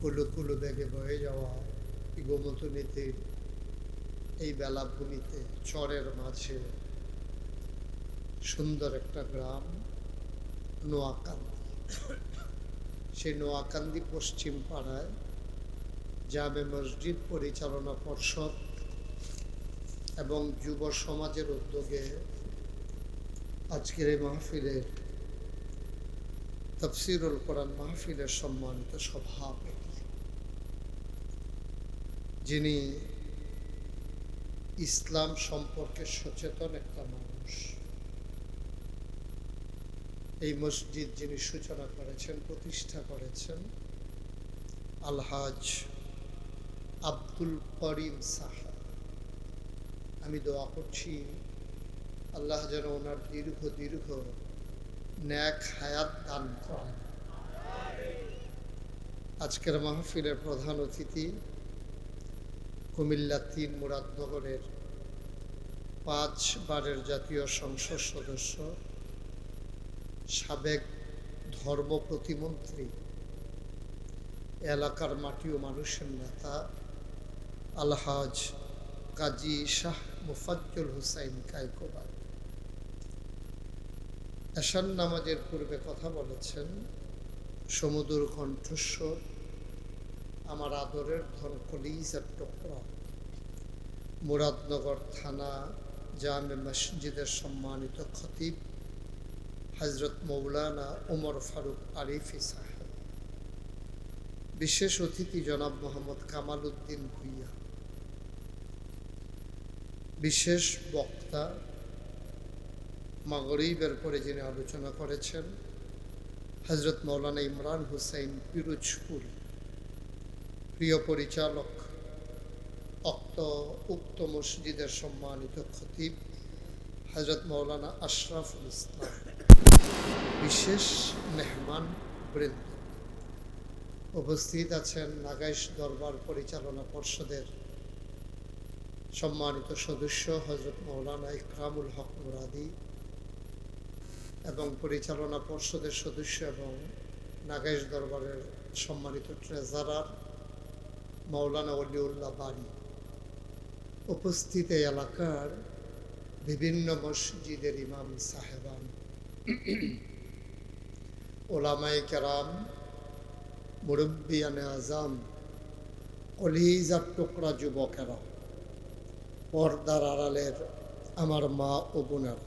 কুলু কুলু বেগে বয়ে যাওয়া গোমতনীতে এই বেলাভূমিতে চরের মাঝে সুন্দর একটা গ্রাম নোয়াকান্দি। সেই নোয়াকান্দি পশ্চিম পাড়ায় জামে মসজিদ পরিচালনা পর্ষদ এবং যুব সমাজের উদ্যোগে আজকের এই মাহফিলের তাফসীরুল কোরআন মাহফিলের সম্মানিত সভাপতি, যিনি ইসলাম সম্পর্কে সচেতন একটা মানুষ, এই মসজিদ যিনি সূচনা করেছেন, প্রতিষ্ঠা করেছেন, আলহাজ আব্দুল করিম সাহেব। আমি দোয়া করছি আল্লাহ যেন ওনার দীর্ঘ ন্যাক হায়াত দান করেন। আজকের মাহফিলের প্রধান অতিথি কুমিল্লা ৩ মুরাদনগরের ৫ বারের জাতীয় সংসদ সদস্য, সাবেক ধর্ম প্রতিমন্ত্রী, এলাকার মাটি ও মানুষের নেতা আলহাজ কাজী শাহ মুফাজ্জল হুসাইন কায়কোবাদ। এশার নামাজের পূর্বে কথা বলেছেন সমুদুর কণ্ঠস্বর আমার আদরের ধন কলিজার টুকরা মুরাদনগর থানা জামে মসজিদের সম্মানিত খতিব হযরত মৌলানা ওমর ফারুক আরিফি সাহেব, বিশেষ অতিথি জনাব মোহাম্মদ কামাল উদ্দিন ভুইয়া, বিশেষ বক্তা মাগরিবের পরে যিনি আলোচনা করেছেন হযরত মৌলানা ইমরান হুসাইন পিরোজপুরি, প্রিয় পরিচালক উক্ত মসজিদের সম্মানিত খতিব হযরত মৌলানা আশরাফুল ইসলাম, বিশেষ মেহমান বৃন্দ। উপস্থিত আছেন নাগাইশ দরবার পরিচালনা পর্ষদের সম্মানিত সদস্য হযরত মৌলানা ইকরামুল হক মুরাদি এবং পরিচালনা পর্ষদের সদস্য এবং নাগাইশ দরবারের সম্মানিত ট্রেজারার মৌলানা ওলিউল্লাহ বাড়ি। উপস্থিত এই এলাকার বিভিন্ন মসজিদের ইমাম সাহেবান, ওলামায়ে কেরাম, মুরব্বিয়ানে আজম, কলিজার টুকরা যুবকেরা, পর্দার আড়ালের আমার মা ও বোনেরা,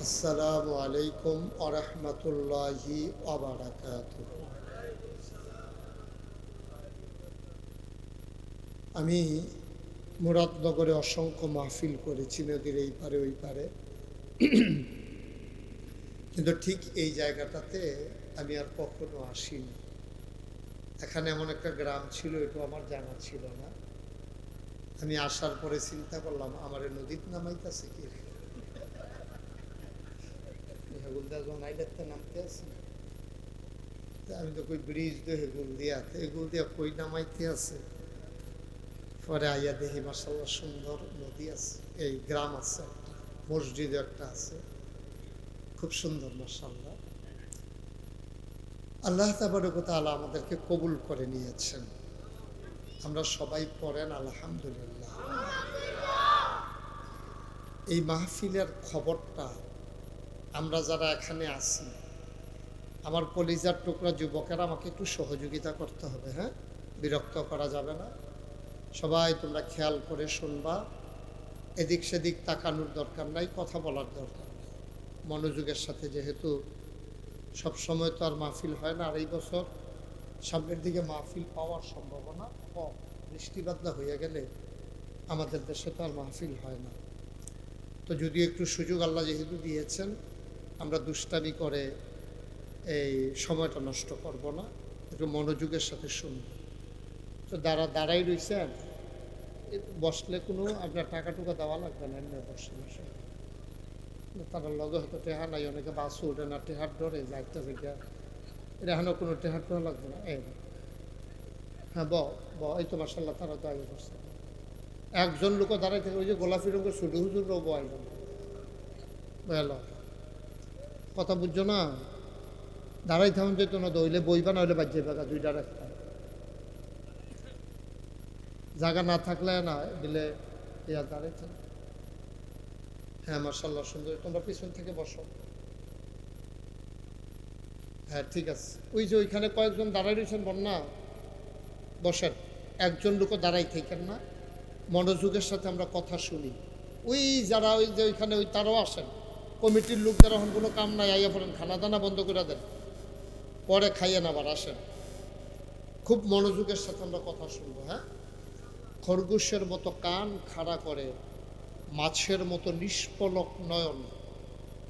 আসসালামু আলাইকুম ওয়া রাহমাতুল্লাহি ওয়া বারাকাতুহু। আমি মুরাদনগরে অসংখ্য মাহফিল করেছি, নদীর এই পারে ওই পারে, কিন্তু ঠিক এই জায়গাটাতে আমি আর কখনো আসিনি। এখানে এমন একটা গ্রাম ছিল, এটা আমার জানা ছিল না। আমি আসার পরে চিন্তা করলাম আমার নদীর নামাইতেছে কি, নামতে আছে, আমি তো কই ব্রিজ তো হেগুল দিয়া কই নামাইতে আছে। পরে আইয়া দেখি মাশাআল্লাহ সুন্দর নদী আছে, এই গ্রাম আছে, একটা মসজিদ একটা আছে, খুব সুন্দর মাশাআল্লাহ। আল্লাহ তাবারক ওয়া তাআলা আমাদেরকে কবুল করে নিয়েছেন। আমরা সবাই পড়েন আলহামদুলিল্লাহ। এই মাহফিলের খবরটা আমরা যারা এখানে আছি, আমার কলিজার টুকরা যুবকেরা, আমাকে একটু সহযোগিতা করতে হবে, হ্যাঁ, বিরক্ত করা যাবে না। সবাই তোমরা খেয়াল করে শুনবা, এদিক সেদিক তাকানোর দরকার নাই, কথা বলার দরকার নেই, মনোযোগের সাথে। যেহেতু সব সময় তো আর মাহফিল হয় না, আর এই বছর সামনের দিকে মাহফিল পাওয়ার সম্ভাবনা কম, বৃষ্টি বাদলা হয়ে গেলে আমাদের দেশে তো আর মাহফিল হয় না। তো যদি একটু সুযোগ আল্লাহ যেহেতু দিয়েছেন, আমরা দুষ্টামি করে এই সময়টা নষ্ট করব না, একটু মনোযোগের সাথে শুনব। তো দাঁড়াই রয়েছেন, বসলে কোনো আপনার টাকা টুকা দেওয়া লাগবে না, এমনি বসে বসে। তারা লগে হয়তো টেহা নাই, অনেকে বাসও ওঠে না, টেহার ডরে যাইতে জায়গা, এটা এখনও কোনো টেহার টোহা লাগবে না। এই হ্যাঁ, এই তো মাশাআল্লাহ তারা দাঁড়িয়ে বসছে। একজন লোকও দাঁড়াই থাকে, ওই যে গোলাপি রঙের শুধু হুজুরও বয় বুঝল। কথা বুঝছো না? দাঁড়াই থাকুন যেত না, দইলে বইবা না হইলে বাজ্যে বাগা দুইটার একটা জায়গা না থাকলে না দিলে ইয়া দাঁড়াইছে। হ্যাঁ মার্শাল্লাহ সুন্দর, তোমরা পিছন থেকে বসো। হ্যাঁ ঠিক আছে, ওই যে ওইখানে কয়েকজন দাঁড়াই রয়েছেন বন্যা, বসেন। একজন লোকও দাঁড়াই থাকেন না, মনোযোগের সাথে আমরা কথা শুনি। ওই যারা ওই যে ওইখানে ওই তারাও আসেন, কমিটির লোক যারা এখন কোনো কাম নাই আইয়া পড়েন, খানা দানা বন্ধ করে দেন, পরে খাইয়েন আবার আসেন। খুব মনোযোগের সাথে আমরা কথা শুনবো। হ্যাঁ, খরগোশের মতো কান খাড়া করে, মাছের মতো নিষ্পলক নয়ন,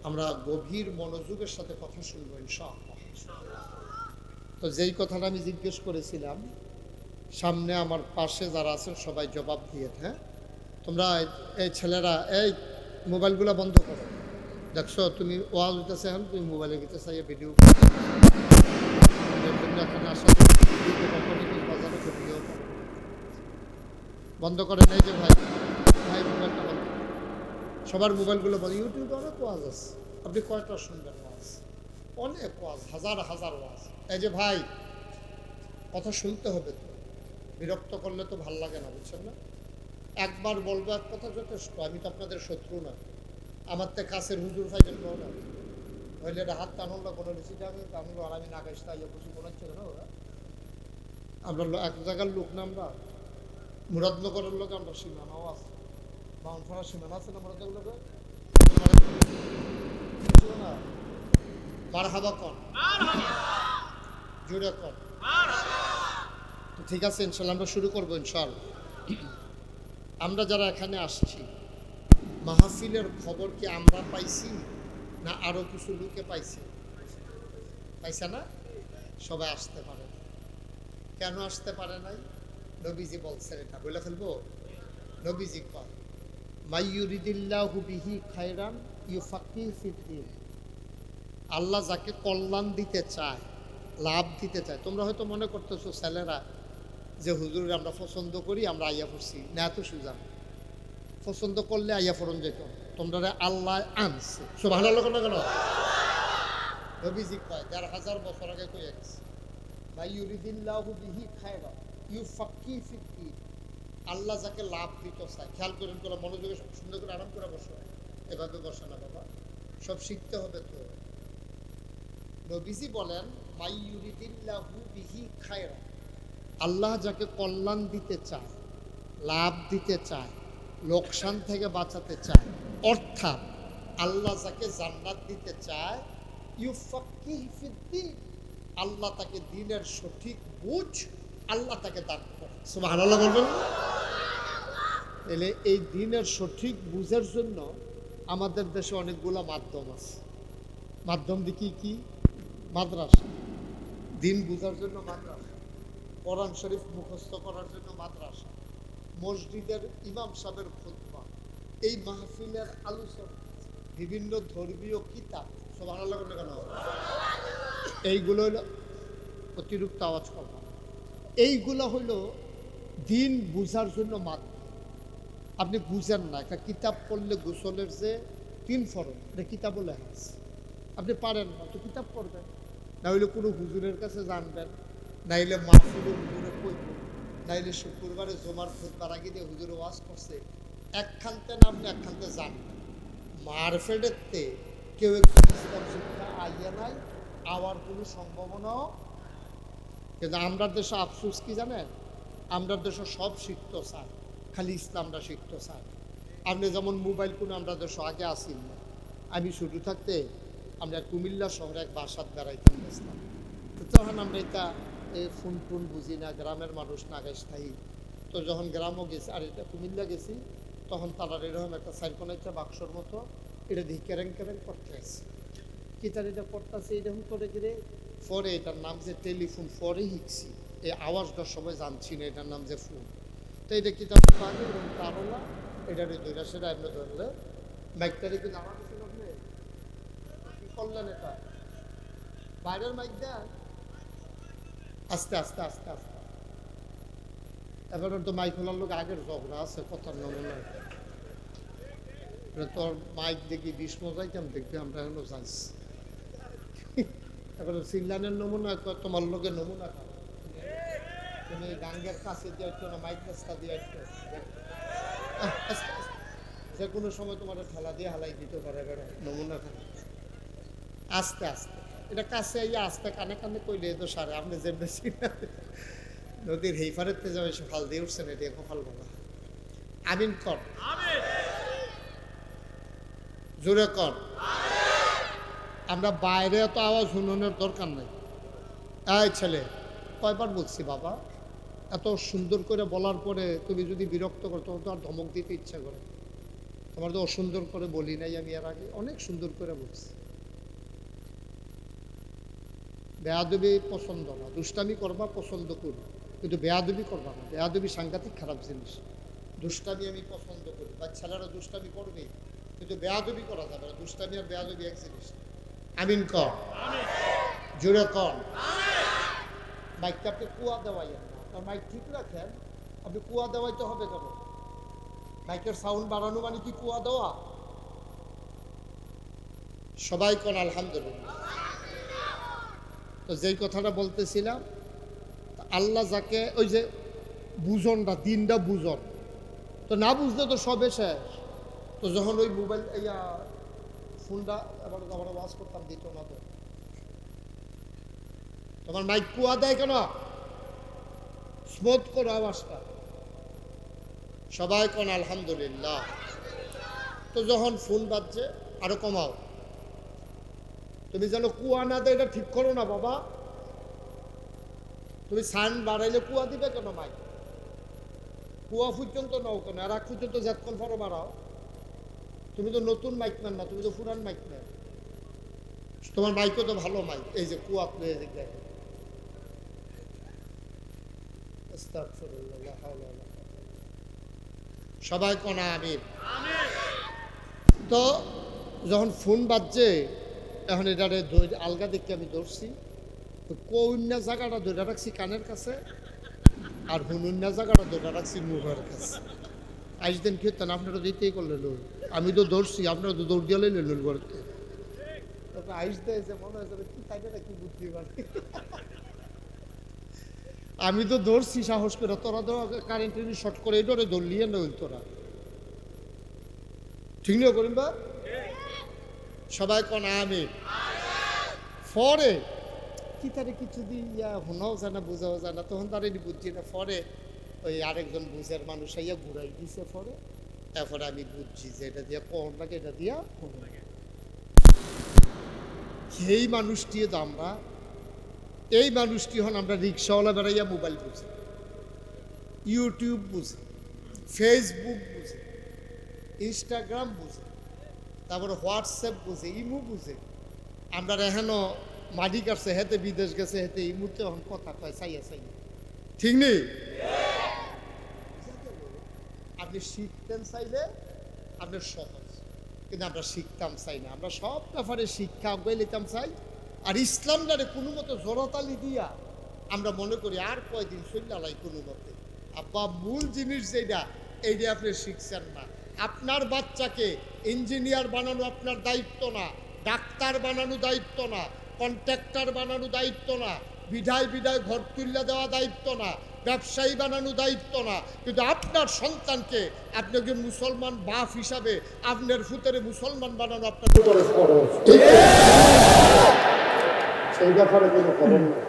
আমরা গভীর মনোযোগের সাথে কথা শুনবো ইনশাআল্লাহ। তো যেই কথাটা আমি জিজ্ঞেস করেছিলাম, সামনে আমার পাশে যারা আছেন সবাই জবাব দিয়ে। হ্যাঁ, তোমরা এই ছেলেরা এই মোবাইলগুলো বন্ধ করো। দেখছো তুমি ওয়াজ হইতেছে, এখন তুমি মোবাইলে গেতে চাই ভিডিও এখানে আসা বাজারে ভিডিও বন্ধ করে নেই যে ভাই, ভাই মোবাইলটা বন্ধ। সবার মোবাইলগুলো বন্ধ। ইউটিউবে অনেক ওয়াজ আছে, আপনি কয়টা শুনবেন ওয়াজ? অনেক ওয়াজ, হাজার হাজার ওয়াজ। এই যে ভাই, কথা শুনতে হবে তো, বিরক্ত করলে তো ভাল লাগে না, বুঝছেন না? একবার বলবো এক কথা যথেষ্ট। আমি তো আপনাদের শত্রু না, আমার তো কাছের হুজুর ভাইদের না হইলে এটা হাত টানুন না কোনো রেসিটা আমি টানলো আর আমি না গাইছি তাই বুঝি মনে হচ্ছে না। ওরা আমরা এক জায়গার লোক না, আমরা মুরাদনগরের লোক, আমরা সীমানাও আছে, বাউনফাড়া সীমানা আছে না মুরাদনগরে, না মার হাবা কন জুড়ে কন। তো ঠিক আছে ইনশাল্লাহ আমরা শুরু করবো ইনশাল্লাহ। আমরা যারা এখানে আসছি, মাহফিলের খবর কি আমরা পাইছি না আরো কিছু লোকে পাইছে? পাইছে না? সবাই আসতে পারে। কেন আসতে পারে নাই? নবীজি বলছেন, এটা বলে ফেলবো। নবীজি কয়, মাইয়ুরিদিল্লাহু বিহি খায়রান ইউফাক্কিহু ফিদ্দীন। আল্লাহ যাকে কল্যাণ দিতে চায়, লাভ দিতে চায়। তোমরা হয়তো মনে করতেছো ছেলেরা যে হুজুর আমরা পছন্দ করি, আমরা আইয়া পড়ছি না, এত সুজান পছন্দ করলে আইয়া পড়ন যেত। তোমরা আল্লাহ আনছে, সুবহানাল্লাহ কেন কেন? নবীজি কয় ১,৫০০ বছর আগে কইয়া গেছে, মাইয়ুরিদিল্লাহু বিহি খায়রান ইউফাক্কিহু ফিদ্দীন। আল্লাহ যাকে লাভ দিতে চায়, খেয়াল করেন, করে মনোযোগে সুন্দর করে আরাম করে বসো। এভাবে বসে না বাবা, সব শিখতে হবে তো। নবীজি বলেন, মাইয়ুরিদিল্লাহু বিহি খায়রান, আল্লাহ যাকে কল্যাণ দিতে চায়, লাভ দিতে চায়, লোকসান থেকে বাঁচাতে চায়, অর্থাৎ আল্লাহ যাকে জান্নাত দিতে চায়, ইউফাক্কিহু ফিদ্দীন, আল্লাহ তাকে দ্বীনের সঠিক বুঝ আল্লাহ তাকে দান করে। সুবহানাল্লাহ বলবেন। তাহলে এই দ্বীনের সঠিক বুঝের জন্য আমাদের দেশে অনেকগুলো মাধ্যম আছে। মাধ্যম দেখি কি? মাদ্রাসা, দ্বীন বুঝার জন্য মাদ্রাসা, কোরআন শরীফ মুখস্থ করার জন্য মাদ্রাসা, মসজিদের ইমাম সাহেবের খুতবা, এই মাহফিলের আলোচনা, বিভিন্ন ধর্মীয় কিতাব। সুবহানাল্লাহ কেন? এইগুলো হলো অতিরিক্ত আওয়াজ করা, এইগুলো হলো দ্বীন বুঝার জন্য মাধ্যম। আপনি বুঝেন না, একটা কিতাব পড়লে গোসলের যে 3 ফরজ, এটা কিতাবও লেখা আছে। আপনি পারেন না তো কিতাব পড়বেন, না হইলে কোনো হুজুরের কাছে জানবেন, নাইলে মাহফিলের হুজুরে কইবেন, নাইলে শুক্রবারে জমার খুতবার আগে দিয়ে হুজুরে ওয়াজ করছে, একখানতে না আপনি একখানতে জানবেন। মারফেডেরতে কেউ একটু ইসলাম শিক্ষা আইয়া নাই, আওয়ার কোনো সম্ভাবনাও। কিন্তু আমরা দেশে আফসোস কি জানেন, আমরা দেশে সব শিখতে চায়, খালি ইসলামটা শিখতে চায়। আপনি যেমন মোবাইল কোনো আমরা দেশে আগে আসিল না। আমি শুরু থাকতে আমরা কুমিল্লা শহরে এক বাসাত বেড়াইতাম গেছিলাম, তখন আমরা এটা এই ফোন টোন বুঝি না, গ্রামের মানুষ না স্থায়ী। তো যখন গ্রামও গেছি আর এটা কুমিল্লা গেছি, তখন তারা এরকম একটা সাইকোন একটা বাক্সর মতো এটা দিয়ে কেরেং কেরেং করতে আছে, কি তার এটা করতেছে এরকম করে গিয়ে। পরে এটার নাম যে টেলিফোন, পরে শিখছি, এই আওয়াজটার সময় জানছি না এটার নাম যে ফোন। তো এটা কি তার পারে এরকম তারলা, এটার ধৈরা সেটা এমনি ধরলে মাইকটারে কিন্তু আমার কাছে আপনি কি করলেন, এটা বাইরের মাইক দেন, আস্তে আস্তে আস্তে আস্তে। এবার তো মাইক খোলার লোক আগের ঝগড়া আছে, কথার নমুনায়। তোর মাইক দেখি 20 মজাইতাম, দেখবি আমরা এখনো যাইছি। এখন সিল্লানের নমুনা তোমার লোকের নমুনা খাও, তুমি গাঙ্গের কাছে দিয়ে একটু না মাইক রাস্তা দিয়ে একটু যে কোনো সময় তোমার ঠেলা দিয়ে হালাই দিতে পারে, বেরো নমুনা খাও আস্তে আস্তে। এটা কাছে ইয়ে আস্তে কানে কানে কইলে তো সারে আপনি যে বেশি নদীর হেই ফারেতে যাবে সে ফাল দিয়ে উঠছেন, এটা কপাল বলা। আমিন কর, জোরে কর। আমরা বাইরে এত আওয়াজ শুনানোর দরকার নেই। এই ছেলে, কয়বার বলছি বাবা, এত সুন্দর করে বলার পরে তুমি যদি বিরক্ত করো তোমার তো আর ধমক দিতে ইচ্ছা করে। তোমার তো অসুন্দর করে বলি নাই আমি, এর আগে অনেক সুন্দর করে বলছি। বেয়াদবি পছন্দ না, দুষ্টামি করবা পছন্দ করি, কিন্তু বেয়াদবি করবা না। বেয়াদবি সাংঘাতিক খারাপ জিনিস। দুষ্টামি আমি পছন্দ করি, বা ছেলেরা দুষ্টামি করবে, কিন্তু বেয়াদবি করা যাবে না। দুষ্টামি আর বেয়াদবি এক জিনিস। আমিন কর, জোরে কর। মাইকটা আপনি কুয়া দেওয়াইয়েন না, আপনার মাইক ঠিক রাখেন। আপনি কুয়া দেওয়াইতে হবে কেন? মাইকের সাউন্ড বাড়ানো মানে কি কুয়া দেওয়া? সবাই কোন আলহামদুলিল্লাহ। তো যেই কথাটা বলতেছিলাম, আল্লাহ যাকে ওই যে বুঝনটা দিনটা বুঝন, তো না বুঝলে তো সবে শেষ। তো যখন ওই মোবাইল ফোনটা আবার ওয়াজ করতাম দিত না, তো তোমার মাইক কুয়া দেয় কেন? স্মুথ করো আওয়াজটা। সবাই কোন আলহামদুলিল্লাহ। তো যখন ফোন বাজছে আরো কমাও। তুমি যেন কুয়া না দেয় এটা ঠিক করো না বাবা। তুমি সাউন্ড বাড়াইলে কুয়া দিবে কেন? মাইক কুয়া পর্যন্ত নাও কেন, আর এক পর্যন্ত যতক্ষণ পারো বাড়াও। তুমি তো নতুন মাইক নেন না, তুমি তো পুরান মাইক নেন। তোমার মাইকও তো ভালো মাইক, এই যে কুয়া দেখে। সবাই কোনা আমিন। তো যখন ফোন বাজছে, এখন এটারে আলগা দেখে আমি ধরছি, কন্যা জায়গাটা ধরে রাখছি কানের কাছে, আর হুনুন্যা জায়গাটা ধরে রাখছি মুখের কাছে। আইস দিন খেতেন, আপনারা দিতেই করলেন, আমি তো ধরছি, আপনারা তো দৌড় দিয়ে লইলেন ঘরতে। আইস দেয় যে মনে হয় কি তাই না, কি বুদ্ধি মানে। আমি তো ধরছি সাহস করে, তোরা তো কারেন্ট শর্ট করে এটারে ধরলিয়ে নইল তোরা, ঠিক না করিম বা? সবাই কোন আমি। পরে কি তারে কিছু দিন শোনাও জানা বোঝাও জানা, তখন তার এটি বুঝছি না। পরে ওই আরেকজন বুঝের মানুষ আইয়া ঘুরাই দিছে, পরে তারপরে আমি বুঝছি যে এটা দিয়া কোন লাগে, এটা দিয়া কোন লাগে। সেই মানুষটি তো আমরা, এই মানুষটি হন আমরা রিক্সাওয়ালা বেড়াইয়া মোবাইল বুঝি, ইউটিউব বুঝি, ফেসবুক বুঝি, ইনস্টাগ্রাম বুঝে, তারপরে হোয়াটসঅ্যাপ বুঝে, ইমু বুঝে। আমরা এখনো মাটি কাটছে, হেতে বিদেশ গেছে, হেতে ইমুতে এখন কথা কয় চাইয়া চাইয়া, ঠিক নেই? আপনি শিখতেন চাইলে আপনার সহজ, কিন্তু আমরা শিখতাম চাই না। আমরা সব ব্যাপারে শিক্ষা আগে নিতাম চাই, আর ইসলামটারে কোনো মতো জোরাতালি দিয়া আমরা মনে করি আর কয়দিন চল্লাই কোনো মতে। আব্বা মূল জিনিস যেটা, এইটা আপনি শিখছেন না। আপনার বাচ্চাকে ইঞ্জিনিয়ার বানানো আপনার দায়িত্ব না, ডাক্তার বানানো দায়িত্ব না, কন্ট্রাক্টর বানানো দায়িত্ব না, বিধায় বিধায় ঘর তুল্লা দেওয়া দায়িত্ব না, ব্যবসায়ী বানানো দায়িত্ব না, কিন্তু আপনার সন্তানকে আপনাকে মুসলমান বাপ হিসাবে আপনার ফুতেরে মুসলমান বানানো আপনার উপরে ফরজ। সেই ব্যাপারে কোনো খবর নেই।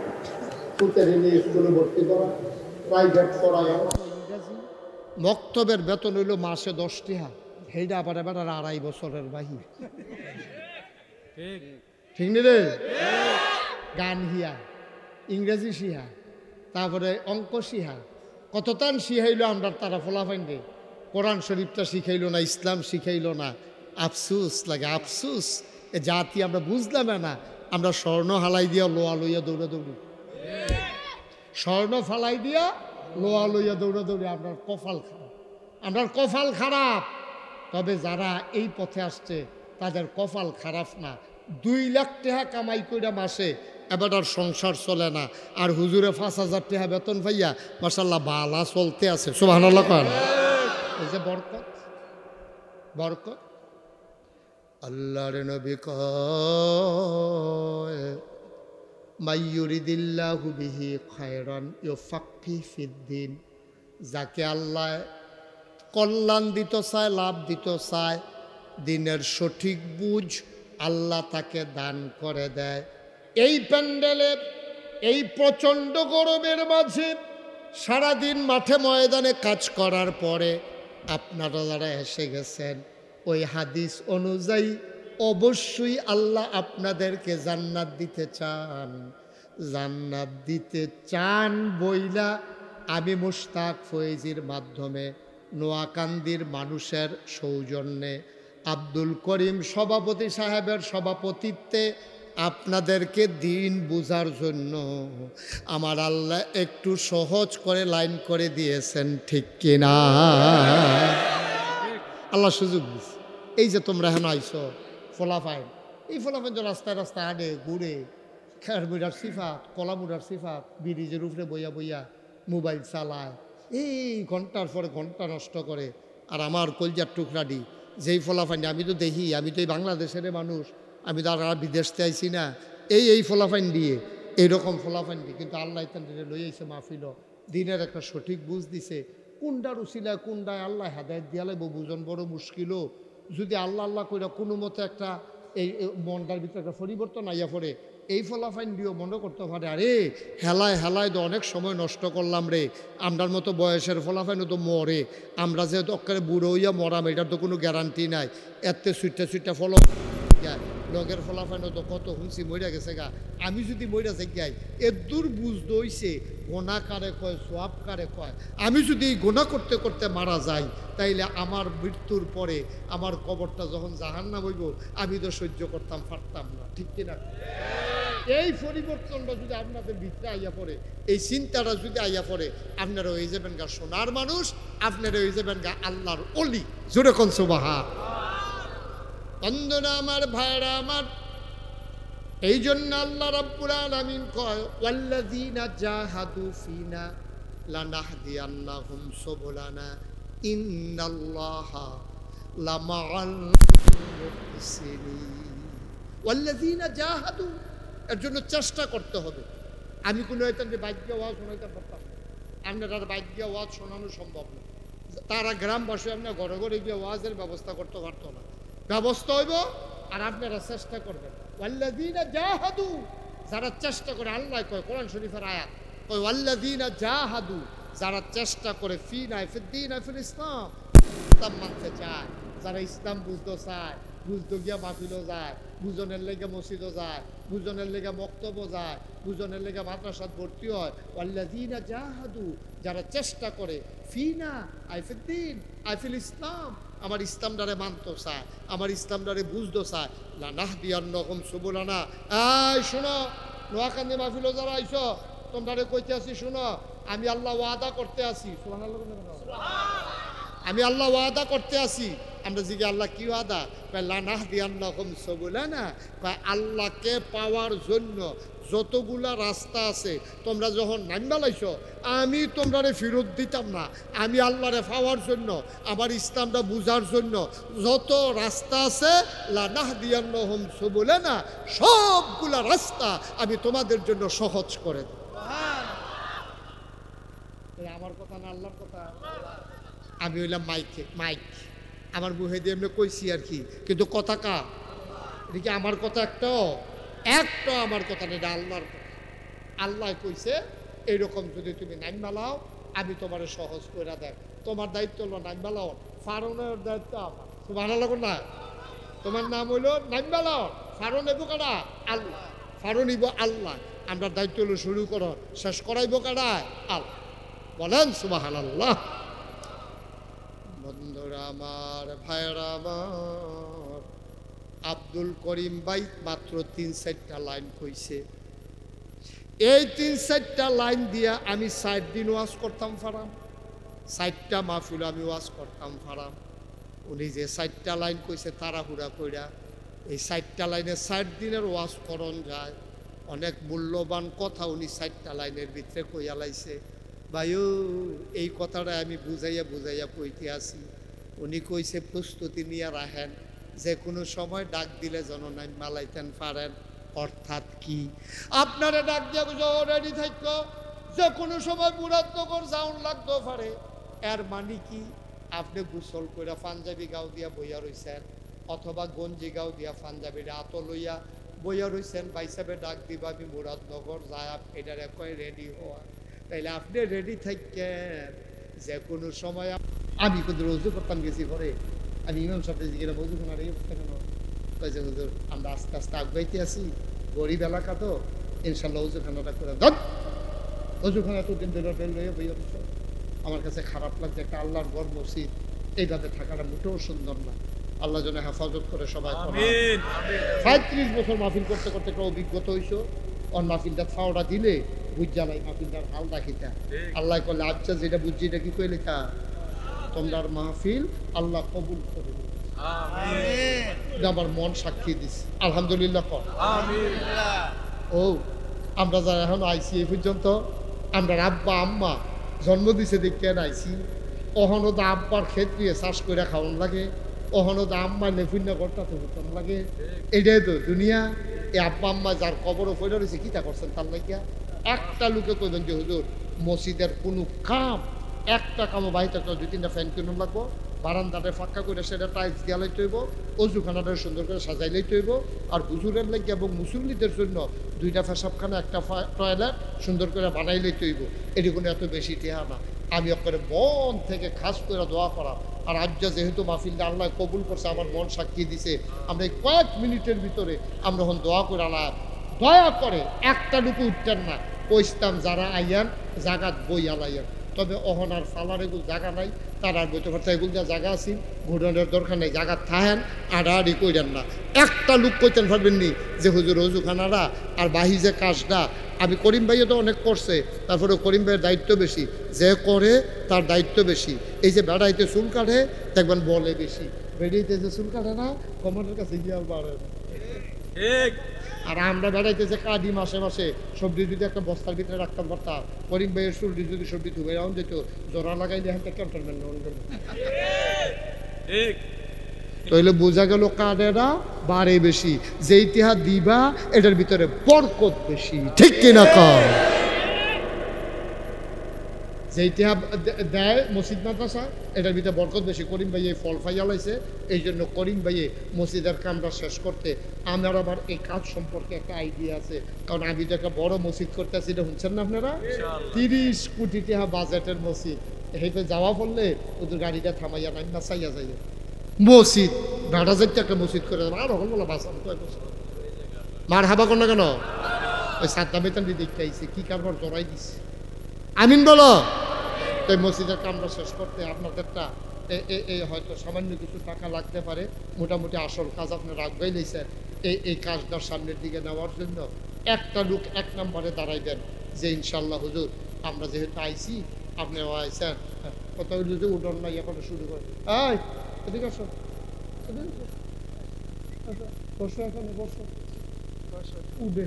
ফুতেরে নিয়ে স্কুলে ভর্তি করা, প্রাইভেট পড়ায়। মক্তবের বেতন হইল মাসে 10 টাকা, সেইটা আবার এবার 2.5 বছরের বাহির, ঠিক নি রে? গান হিয়া, ইংরেজি শিহা, তারপরে অঙ্ক শিহা, কত তান শিখাইলো আমরা তারা ফলাফাইন রে। কোরআন শরীফটা শিখাইলো না, ইসলাম শিখাইলো না। আফসুস লাগে, আফসুস। এ জাতি আমরা বুঝলাম না। আমরা স্বর্ণ হালাই দিয়া লোয়া লইয়া দৌড়াদৌড়ি, স্বর্ণ ফালাই দিয়া লোয়া লইয়া দৌড়াদৌড়ি। আপনার কপাল খারাপ, আপনার কপাল খারাপ। তবে যারা এই পথে আসছে তাদের কপাল খারাপ না। 2 লাখ টাকা কামাই কইরা মাসে এবার আর সংসার চলে না, আর হুজুরে 5,000 টাকা বেতন পাইয়া মাশাআল্লাহ বালা চলতে আছে। সুবহানাল্লাহ কন। এই যে বরকত, বরকত আল্লাহর নবী কয় মাইয়ুরিদিল্লাহু বিহি খায়রান ইউফাক্কিহু ফিদ্দিন, যাকে আল্লাহ কল্যাণ দিতে চায়, লাভ দিতে চায়, দিনের সঠিক বুঝ আল্লাহ তাকে দান করে দেয়। এই প্যান্ডেলে এই প্রচণ্ড গরমের মাঝে সারাদিন মাঠে ময়দানে কাজ করার পরে আপনারা যারা এসে গেছেন, ওই হাদিস অনুযায়ী অবশ্যই আল্লাহ আপনাদেরকে জান্নাত দিতে চান। জান্নাত দিতে চান বইলা আমি মুশতাক ফয়েজির মাধ্যমে নোয়াকান্দির মানুষের সৌজন্যে আব্দুল করিম সভাপতি সাহেবের সভাপতিত্বে আপনাদেরকে দিন বুঝার জন্য আমার আল্লাহ একটু সহজ করে লাইন করে দিয়েছেন, ঠিক কিনা? আল্লাহ সুযোগ দিচ্ছে। এই যে তোমরা এখন আইসো ফলাফাইন, এই ফলাফাইন যে রাস্তায় রাস্তায় আনে ঘুরে, খের মুড়ার সিফাত, কলা মুড়ার সিফাত, ব্রিজের উপরে বইয়া বইয়া মোবাইল চালায়, এই ঘন্টার পরে ঘন্টা নষ্ট করে। আর আমার কলজার টুকরাডি যেই ফলাফাইন, আমি তো দেখি, আমি তো এই বাংলাদেশের মানুষ, আমি তো আর বিদেশতে আইছি না, এই ফলাফাইন দিয়ে, এইরকম ফলাফাইন দিয়ে কিন্তু আল্লাহ তাদের লই আইছে মাহফিল, দিনের একটা সঠিক বুঝ দিছে। কোনটার উসিলায় কোনটায় আল্লাহ হেদায়েত দিয়া লাগবো বুঝন বড় মুশকিলও। যদি আল্লাহ আল্লাহ কইরা কোনো মতে একটা এই মনটার ভিতরে একটা পরিবর্তন আইয়া পড়ে, এই ফলাফাইন দিয়েও মনে করতে পারে আরে হেলায় হেলায় তো অনেক সময় নষ্ট করলাম রে, আমরার মতো বয়সের ফলাফাইনও তো মরে, আমরা যে দক্কারে বুড়ো হইয়া মরাম এটার তো কোনো গ্যারান্টি নাই। এতে সুইটা ফল লগের ফলাফাইনও তো কত হুঁসি মইরা গেছে গা। আমি যদি মইরা যাই গাই এর দূর বুঝতে হইছে গোনা কারে কয় সোয়াব কারে কয়। আমি যদি এই গোনা করতে করতে মারা যাই তাইলে আমার মৃত্যুর পরে আমার কবরটা যখন জাহান্নাম হইব আমি তো সহ্য করতাম পারতাম না, ঠিক কিনা? এই পরিবর্তনটা যদি আপনাদের ভিতরে আইয়া পড়ে, এই চিন্তাটা যদি আইয়া পড়ে, আপনারা হয়ে যাবেন গা সোনার মানুষ, আপনারা হয়ে যাবেন গা আল্লাহর অলি। জোরে কোন সুবহান। বন্ধুরা আমার, ভাইরা আমার, এই জন্য আল্লাহ রাব্বুল আলামিন কয় ওয়াল্লাযীনা জাহাদু ফিনা লানাহদিয়ান্নাহুম সুবুলানা ইন্নাল্লাহা লামাআল মুহসিনিন। ওয়াল্লাযীনা জাহাদু, এর জন্য চেষ্টা করতে হবে। আমি কোনো হয়তো বাক্য ওয়াজ শোনাইতে পারতাম না, আপনার আর বাক্য ওয়াজ শোনানো সম্ভব না। তারা গ্রামবাসী আপনার ঘরে ঘরে গিয়ে ওয়াজের ব্যবস্থা করতে পারতো না, ব্যবস্থা হইব আর আপনারা চেষ্টা করবেন। ওয়াল্লাযীনা জাহাদু, যারা চেষ্টা করে, আল্লাহ কয় কোরআন শরীফের আয়াত, কয় ওয়াল্লাযীনা জাহাদু, যারা চেষ্টা করে ফিনা ফিদ্দিন ফিল ইসলাম, ইসলাম মানতে চায়, যারা ইসলাম বুঝতে চায়, বুঝতে গিয়া মাহফিলও যায়, বুঝনের লেগে মসজিদও যায়, বুঝনের লেগে মক্তব্য যায়, বুঝনের লেগে মাদ্রাসাত ভর্তি হয়। ওয়াল্লাযীনা জাহাদু, যারা চেষ্টা করে ফিনা ফিদ্দিন ফিল ইসলাম, আমার ইসলামটারে মানতে চায়, আমার ইসলামটারে বুঝতে চায়, লানাহদিয়ান্নাহুম সুবুলানা। এই শোনো, নোয়াখালী মাহফিলও যারা আইছো, তোমরা কইতে আসি শোনো, আমি আল্লাহ ওয়াদা করতে আসি, সুবহানাল্লাহ, আমি আল্লাহ ওয়াদা করতে আসি। আমরা জিজ্ঞে আল্লাহ কি ওয়াদা? লানাহদিয়ান্নাহুম সুবুলানা, আল্লাহকে পাওয়ার জন্য যতগুলা রাস্তা আছে তোমরা যখন নামবা লাইছো, আমি তোমরা ফেরত দিতাম না। আমি আল্লাহরে পাওয়ার জন্য, আমার ইসলামটা বুঝার জন্য যত রাস্তা আছে, লানাহদিয়ান্নাহুম সুবুলানা, সবগুলা রাস্তা আমি তোমাদের জন্য সহজ করে দেব। আমার কথা না আল্লাহর কথা? আমি হইলাম মাইক, আমার মুখে দিয়ে এমনি কইছি আর কি, কিন্তু কথা কা? এটা কি আমার কথা? একটা আমার কথা নেই, এটা আল্লাহর কথা। আল্লাহ কইছে এইরকম যদি তুমি নাইম বালাও আমি তোমার সহজ করে দেয়। তোমার দায়িত্ব হলো নাইম বালাও, ফারনের দায়িত্ব আমার। সুবহানাল্লাহ না? তোমার নাম হইলো নাইম বালাও, ফারন এবো কারা? আল্লাহ, ফারন ইব আল্লাহ। আমরা দায়িত্ব হলো শুরু করো, শেষ করাইব কারা? আল্লাহ। বলেন সুবহানাল্লাহ। বন্ধুরা আমার, ভাইরা আমার, আব্দুল করিম ভাই মাত্র 3-4টা লাইন কইছে। এই 3-4টা লাইন দিয়া আমি 60 দিন ওয়াজ করতাম ফারাম, 60টা মাহফিল আমি ওয়াজ করতাম ফারাম। উনি যে 60টা লাইন কইছে তাড়াহুড়া কইরা, এই 60টা লাইনে 60 দিনের ওয়াজ করণ যায়। অনেক মূল্যবান কথা উনি 60টা লাইনের ভিতরে কইয়া লাইছে। ভাইও, এই কথাটা আমি বুঝাইয়া কইতে আসি। উনি কইছে প্রস্তুতি নিয়ে রাখেন, যে কোনো সময় ডাক দিলে যেন নাই মালাইতেন পারেন। অর্থাৎ কি আপনারা ডাক দিয়ে রেডি থাকো, যে কোনো সময় মুরাদনগর যাওন লাগতে পারে। এর মানে কি আপনি গোসল করে পাঞ্জাবি গাও দিয়া বইয়া রইছেন, অথবা গঞ্জি গাও দিয়া পাঞ্জাবি রাত লইয়া বইয়া রইছেন, বাইসাবে ডাক দিবা আমি মুরাদনগর যায়, এটার কয় রেডি হওয়া। তাইলে আপনি রেডি থাকেন, যে কোনো সময়। আমি কিন্তু রোজু করতাম গেছি পরে, আমি ইমাম সাহেব জিজ্ঞেস রোজু কেন কয়েছে হুজুর আমরা আস্তে আস্তে আগাইতে আছি, গরিব এলাকা তো, ইনশাল্লাহ ওজুখানাটা করে দেন। ওজুখানা এতদিন ধরে বের হয়ে বইয়া রয়েছে। আমার কাছে খারাপ লাগছে, একটা আল্লাহর ঘর মসজিদ এইভাবে থাকাটা মোটেও সুন্দর না। আল্লাহ যেন হেফাজত করে সবাই। 35 বছর মাহফিল করতে করতে একটা অভিজ্ঞতা হইছো, ওর মাহফিলটা ফাওড়া দিলে বুঝা নাই মাহফিলটার হাল রাখিতা। আল্লাহ করলে আচ্ছা যেটা বুঝছি এটা কি কইলে তা তোমরার মাহফিল আল্লাহ কবুল করে। আমার মন সাক্ষী দিছে আলহামদুলিল্লাহ। ও আমরা যারা এখন আইসি এই পর্যন্ত, আমরা আব্বা আম্মা জন্ম দিছে দেখে আইসি, অহনো দা আব্বার ক্ষেত্রে চাষ করে খাওয়ান লাগে, অহনো দা আম্মা নেফুন্য করতে হতাম লাগে। এটাই তো দুনিয়া। এই আব্বা আম্মা যার কবরও পড়ে রয়েছে কি তা করছেন তার লাগিয়া। একটা লোকে কইবেন যে হুজুর মসজিদের কোনো কাম, একটা কামও বাহিতে 2-3টা ফ্যান কিনুন লাগবো, বারান্দাটা ফাঁকা করে সেটা টাইলস দিয়া লাইতে হইব, অজুখানাটা সুন্দর করে সাজাই লাইতে হইব, আর হুজুরের লাগিয়া এবং মুসল্লিদের জন্য 2টা পেশাবখানা, একটা টয়লেট সুন্দর করে বানাই লাইতে হইব। এটি কোনো এত বেশি টেহা না। আমি আপনার মন থেকে খাস করে দোয়া করা। আর আজ যেহেতু মাহফিলটা আল্লাহ কবুল করছে, আমার মন সাক্ষী দিছে, আমরা এই কয়েক মিনিটের ভিতরে আমরা এখন দোয়া করে আল্লাহ দয়া করে একটা লুকু উঠতেন না, কইস্তাম যারা আইয়ান জাগাত বই আলাইয়ান। তবে অহনার ফালার এগুলো জায়গা নাই, তারা বইতে পারতে এগুলো যা জায়গা আছি, ঘুরানোর দরকার নেই, জায়গা থাহেন আড়াআড়ি কইরেন না। একটা লোক কইতেন পারবেন নি যে হুজুর অজুখানারা আর বাহি যে কাজটা। আমি করিম ভাইও তো অনেক করছে, তারপরে করিম ভাইয়ের দায়িত্ব বেশি, যে করে তার দায়িত্ব বেশি। এই যে বেড়াইতে চুল কাটে দেখবেন বলে বেশি, বেড়াইতে যে চুল কাটে না কমান্ডের কাছে গিয়ে বাড়ে। আর আমরা বেড়াইতেছে কাঁদি মাসে মাসে সবজি যদি একটা বস্তার ভিতরে রাখতাম পারতাম, করিম ভাইয়ের সবজি যদি সবজি ধুবে এমন যেত জোড়া লাগাইলে হাতে ক্যান্টনমেন্ট তাইলে বোঝা গেল কাঁদেরা বাড়ে বেশি, যে ইতিহাস দিবা এটার ভিতরে বরকত বেশি, ঠিক কিনা কর? যে ইতিহাস দেয় মসজিদ মাদ্রাসা এটার ভিতরে বরকত বেশি। করিম ভাইয়ে ফল ফাইয়া লাইছে, এই জন্য করিম ভাইয়ে মসজিদের কামটা শেষ করতে। আমার আবার এই কাজ সম্পর্কে একটা আইডিয়া আছে, কারণ আমি তো একটা বড় মসজিদ করতেছি, এটা শুনছেন না আপনারা? 30 কোটি টাকা বাজেটের মসজিদ। হেঁটে যাওয়া পড়লে ওদের গাড়িটা থামাইয়া নাই না চাইয়া যাইয়া মসজিদ ভাড়া যাইতে একটা মসজিদ করে দেবো। আর হল বলো বাসাম মার হাবা কর না কেন? ওই সাতটা বেতন দিয়ে দেখতে আইসে কি কারবার জড়াই দিচ্ছে। আমিন বলো। তাই মসজিদের কামটা শেষ করতে আপনাদেরটা এই হয়তো সামান্য কিছু টাকা লাগতে পারে, মোটামুটি আসল কাজ আপনি রাখবেই নিয়েছেন। এই কাজটার সামনের দিকে নেওয়ার জন্য একটা লোক 1 নম্বরে দাঁড়াইবেন যে ইনশাল্লাহ হুজুর আমরা যেহেতু আইসি আপনিও আইসেন, কত যদি উঠন না ইয়ে করে শুরু করে এই এদিকে আসো, বসো এখানে বসো, উঠে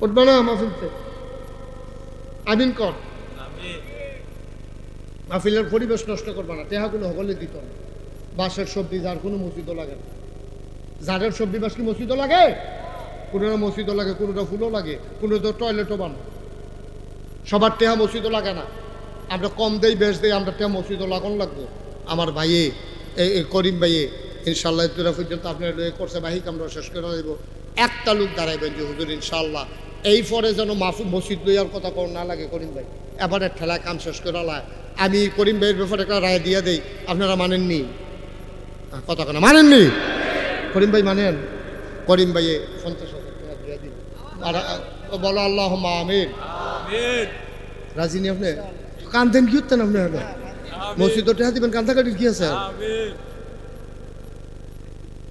উঠবে না মাহফিলতে। আমিন কর। মাহফিলের পরিবেশ নষ্ট করবে না, টেহাগুলো হগলে দিত না। বাঁশের সবজি যার কোনো মসজিদও লাগে না, যারের সবজি বাস কি মসজিদও লাগে, কোনোটা মসজিদও লাগে, কোনোটা ফুলও লাগে, কোনোটা টয়লেটও বানো। সবার টেহা মসজিদও লাগে না। আমরা কম দেই বেশ দেই, আমরা টেহা মসজিদও লাগান লাগবো। আমার ভাইয়ে এই করিম ভাইয়ে ইনশাল্লাহ তোরা পর্যন্ত আপনার করছে বাহিক আমরা শেষ করে দেবো। একটা লোক দাঁড়াইবেন যে হুজুর ইনশাল্লাহ এই পরে যেন মসজিদ লইয়ার কথা কোন না লাগে করিম ভাই, এবারে ঠেলায় কাম শেষ করে লায়। আমি করিম ভাইয়ের ব্যাপারে একটা রায় দিয়ে দেই, আপনারা মানেননি কথা কেন মানেননি? করিম ভাই মানেন? করিম ভাইয়ে 50,000 টাকা দিয়ে দিন। আর বলো আল্লাহ আমিন। রাজি নি আপনি? কান্দেন কি হতেন আপনি? মসজিদ টেহা দিবেন, কান্দাকাটির কি আছে?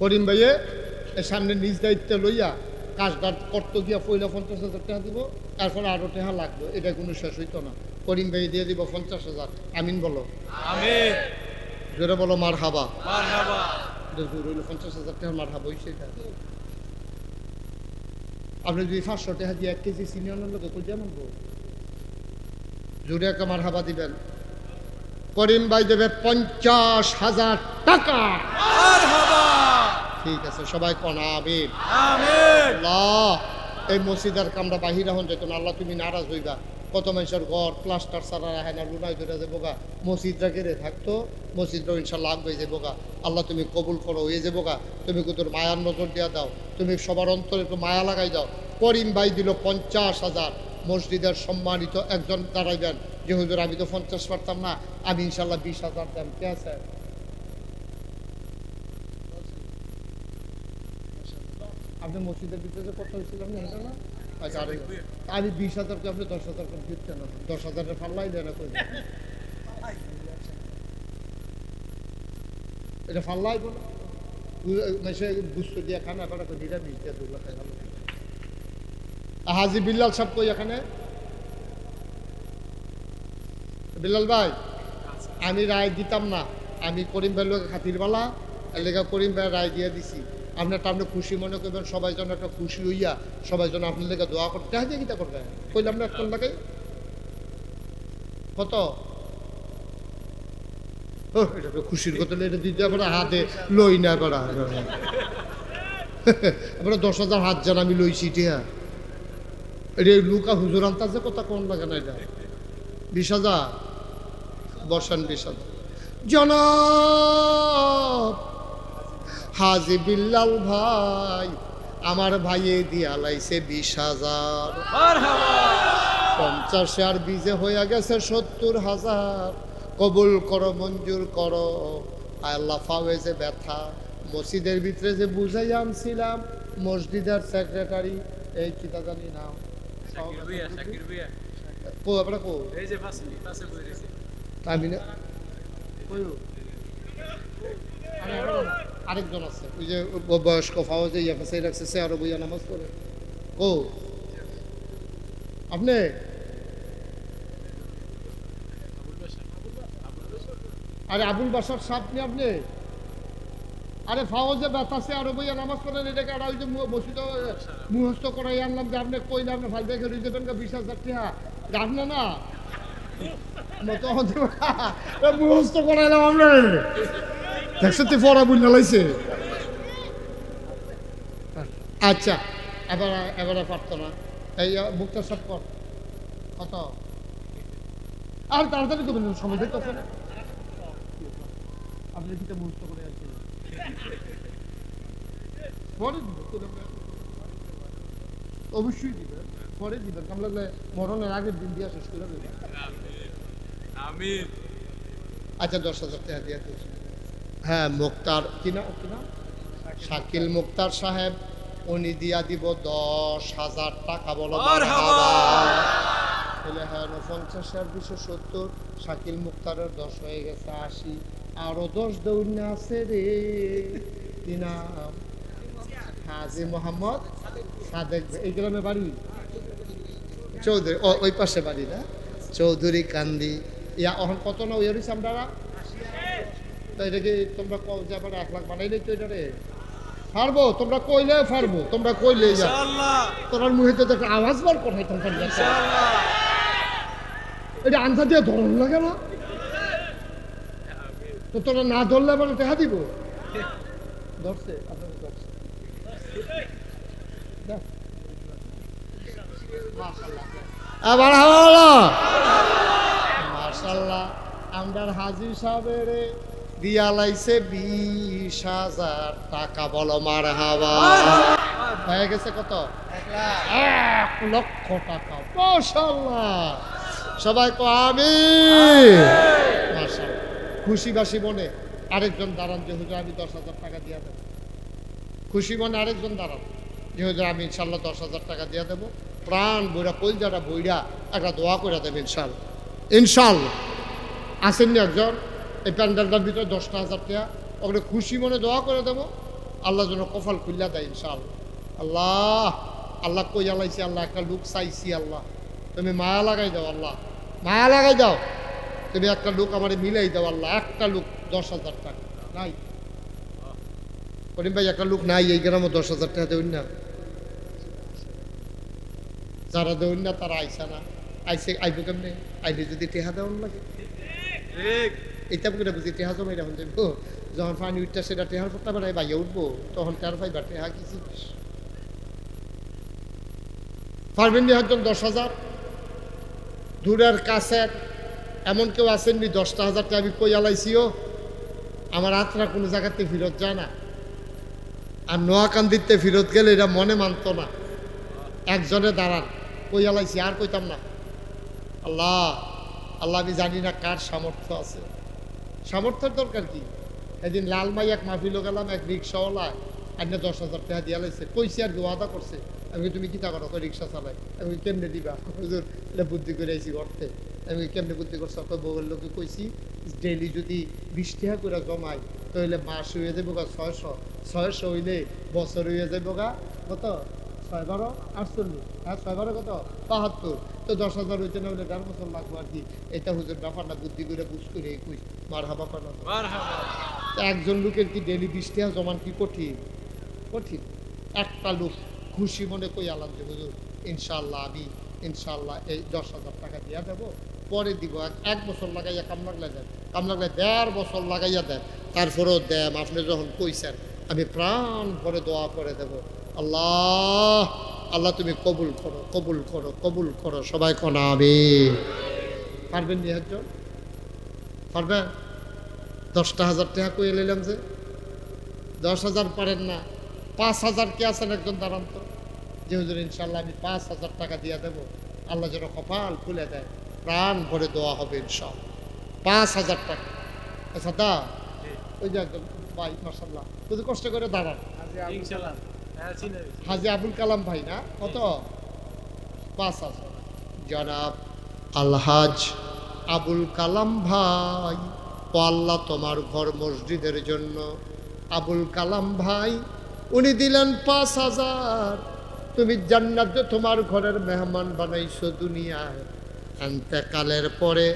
করিম ভাইয়ে সামনে নিজ দায়িত্ব লইয়া কাজটা করতে গিয়া পয়লা 50,000 টাকা দিব, এরপরে আরো টাকা লাগবে, এটা কোনো শেষ হইতো না। করিম ভাই দিয়ে দিব 50,000। আমিন বলো। আমিন জোরে বলো মার হাবা। 50,000 টাকা মার হাবা হইছে। আপনি যদি 500 টাকা দিয়ে 1 কেজি চিনি আনার লোক কই জানাবো, জোরে একটা মার হাবা দিবেন। করিম ভাই দেবে 50,000 টাকা। ঠিক আছে, সবাই কোন আমিন। আল্লাহ, এই মসজিদের কামরা বাহির হন যেত না, আল্লাহ তুমি নারাজ হইবা। কত মানুষের ঘর প্লাস্টার সারা রাখে না, লুনাই ধরে যাবো গা, মসজিদরা ঘিরে থাকতো, মসজিদরা ইনশাল্লাহ আগ হয়ে যাবো গা। আল্লাহ তুমি কবুল করো, হয়ে যাবো গা। তুমি তোর মায়ার নজর দিয়া দাও, তুমি সবার অন্তরে একটু মায়া লাগাই দাও। করিম ভাই দিল 50,000। মসজিদের সম্মানিত একজন দাঁড়াইবেন যে হুজুর আমি তো 50 পারতাম না, আমি ইনশাল্লাহ 20,000 দেন। কে আছে? আপনি মসজিদের ভিতরে কত হয়েছিলাম না এটা না? আচ্ছা, আমি 20,000 কে আপনি 10,000 করে দিচ্ছেন না, 10,000 ফাল্লাই দেয় না কই? এটা ফাল্লাই বলো মেশে গুস্ত দিয়ে খানা করা করে দিটা মিষ্টি দিয়ে দুলা খাই। হাজি বিল্লাল সাহেব কই এখানে? বিল্লাল ভাই, আমি রায় দিতাম না, আমি করিম ভাই লোক খাতিরবালা এলাকা করিম ভাই রায় দিয়ে দিছি। আপনারটা আপনি খুশি মনে করবেন, সবাই যেন একটা খুশি হইয়া সবাই যেন আপনার লেগে দোয়া করতে হয়। গীতা করবে কইলাম না একটা লাগে কত এটা খুশির কথা, এটা দিতে আমরা হাতে লই না করা আমরা 10,000 হাত জান আমি লইছি টিয়া। এটা লুকা হুজুর আনতাছে কথা কোন লাগে না, এটা 20,000 বসান। 20,000 জনাব হাজি বিল্লাল ভাই, আমার ভাইয়ে দিয়া লাইছে 20,000। 50 আর 20 হয়ে গেছে 70,000। কবুল করো, মঞ্জুর করো। আল্লাহ ফাওয়ে যে ব্যথা মসজিদের ভিতরে যে বুঝাই আনছিলাম, মসজিদের সেক্রেটারি এই কিতা জানি নাম আরেকজন আছে ওই যে বয়স্ক ফাওয়াজে ইয়া কাছে রাখছে, সে আরো বইয়া নামাজ পড়ে। ও আপনি আরে আবুল বাসার সাপ নি আপনি? আরে ফাওয়াজে বাতাসে আরো বইয়া নামাজ পড়েন, এটাকে আর ওই যে মসজিদ মুহস্ত করাই আনলাম যে আপনি কইলে আপনি ফাল দেখে রয়ে যাবেন 20,000 টাকা রাখনা না মতো মুহস্ত করাইলাম আমরা। দেখছো তুই পড়া বুঝনা লাইছে। আচ্ছা, এবারে পারতো না। এই মুক্তার সব কর কত আর তাড়াতাড়ি করবেন, সময় দেখতেছে না আপনি কিটা মুহূর্ত করে আসছিলেন। পরে অবশ্যই দিবেন, পরে দিবেন, কাম লাগলে মরণের আগের দিন দিয়া শেষ করে দেবেন। আচ্ছা 10,000 টাকা দিয়ে দিয়েছি। হ্যাঁ মুক্তার কিনা শাকিল মুক্তার সাহেব, উনি দিয়া দিব 10,000 টাকা। বলো হ্যাঁ 50 আর 270, শাকিল মুক্তারের 10 হয়ে গেছে 80, আরো 10 দৌড় আছে রে। কি নাম? হাজি মোহাম্মদ সাদেক। এই গ্রামে বাড়ি চৌধুরী, ওই পাশে বাড়ি না চৌধুরী কান্দি। ইয়া এখন কত না ওই হয়েছে আমরা তো এটা কি তোমরা যাবার 1 লাখ বানাইলে তো এটা রে পারবো? তোমরা কইলে পারবো, তোমরা কইলে তোর মুখে তো একটা আওয়াজ বার কোথায় তোমার এটা আনসার দিয়ে ধরন লাগে না তো, তোরা না ধরলে আবার দেখা দিব। ধরছে আপনাদের ধরছে মাশাআল্লাহ। আমরার হাজি সাহেবের দিয়া লাইছে 20,000 টাকা। বলো মারহাবা। হয়ে গেছে কত? 1 লক্ষ টাকা। মাশাআল্লাহ, সবাই কো আমিন। মাশাআল্লাহ, খুশি বাসি মনে আরেকজন দাঁড়ান যে হুজুর আমি 10,000 টাকা দিয়া দেব। খুশি মনে আরেকজন দাঁড়ান যে হুজুর আমি ইনশাল্লাহ 10,000 টাকা দিয়ে দেবো। প্রাণ বইরা কলজাটা বইরা একটা দোয়া করে দেবে ইনশাল্লাহ। ইনশাল্লাহ আসেননি একজন এই প্যান্ডেলটার ভিতরে 10,000 টাকা ওখানে খুশি মনে দোয়া করে দেবো, আল্লাহ যেন কপাল খুললা দেয় ইনশাল্লাহ। আল্লাহ আল্লাহ কই আলাইছি, আল্লাহ একটা লোক চাইছি, আল্লাহ তুমি মায়া লাগাই দাও, আল্লাহ মায়া লাগাই দাও, তুমি একটা লোক আমার মিলাই দাও আল্লাহ। একটা লোক 10,000 টাকা নাই করিম ভাই, একটা লোক নাই এই গ্রামে 10,000 টাকা দেউন না। যারা দেউন না তারা আইসা না, আইসে আইব কেমনে? আইলে যদি টেহা দেওয়ার লাগে এটা করে বুঝি টেহা জমাই রাখুন যাবো যখন পানি উঠতে সেটা টেহার ফোটা বেড়ায় বাইয়া উঠবো তখন টেহার পাইবা টেহা কি জিনিস পারবেন নি একজন 10,000 দূরের কাছের এমন কেউ আসেননি 10,000 টাকা আমি কই আলাইছিও আমার আত্রা কোনো জায়গাতে ফেরত যায় না আর নোয়াকান্দিতে ফেরত গেলে এটা মনে মানত না একজনে দাঁড়ান কই আলাইছি আর কইতাম না আল্লাহ আল্লাহ আমি জানি না কার সামর্থ্য আছে সামর্থ্যের দরকার কি এদিন লালমাই এক মাহফিলও গেলাম এক রিক্সাওয়ালা আন্য 10,000 টাকা দিয়া লাইছে কইছি আর কি ওয়াদা করছে আমি তুমি কিতা করো রিক্সা চালাই আমি কেমনে দিবা হুজুর এটা বুদ্ধি করে আইছি করতে আমি কেমনে বুদ্ধি করছি বউয়ের লোকে কইছি ডেইলি যদি 20 টাকা করে জমাই তাহলে মাস হয়ে যাবো গা 600 হইলে বছর হয়ে যাবো গা কত 6-12-48 হ্যাঁ 6-12 কত 72 তো 10,000 হইতে না হলে 1.5 বছর লাগবো আর কি এটা হুজুর ব্যাপারটা বুদ্ধি করে বুঝ করে কই মার হাবা পানা একজন লোকের কি ডেইলি 20 টাকা জমান কি কঠিন কঠিন একটা লোক খুশি মনে কই আলাম যে হুজুর ইনশাআল্লাহ আমি ইনশাআল্লাহ এই 10,000 টাকা দিয়া দেবো পরে দিব 1 বছর লাগাইয়া কাম লাগলে দেন কাম লাগলে 1.5 বছর লাগাইয়া দেন তারপরেও দেন আপনি যখন কইছেন আমি প্রাণ ভরে দোয়া করে দেব আল্লাহ আল্লাহ তুমি কবুল করো কবুল করো কবুল করো সবাই কোন আমিন পারবেন নি একজন পারবেন 10,000 টাকা কই এলাম যে 10,000 পারেন না 5,000 কে আছেন একজন দাঁড়ান তো যে হুজুর ইনশাআল্লাহ আমি 5,000 টাকা দিয়ে দেবো আল্লাহ যেন কপাল খুলে দেয় প্রাণ ভরে দোয়া হবে ইনশাআল্লাহ 5,000 টাকা আচ্ছা দা ওই যে একজন ভাই মাশাআল্লাহ খুব কষ্ট করে দাঁড়ান হাজি আবুল কালাম ভাই না কত 5,000 জনাব আলহাজ আবুল কালাম ভাই ও আল্লাহ তোমার ঘর মসজিদের জন্য আবুল কালাম ভাই উনি দিলেন 5,000 তুমি জান্নাতে তোমার ঘরের মেহমান বানাইছো দুনিয়ায় ইন্তেকালের পরে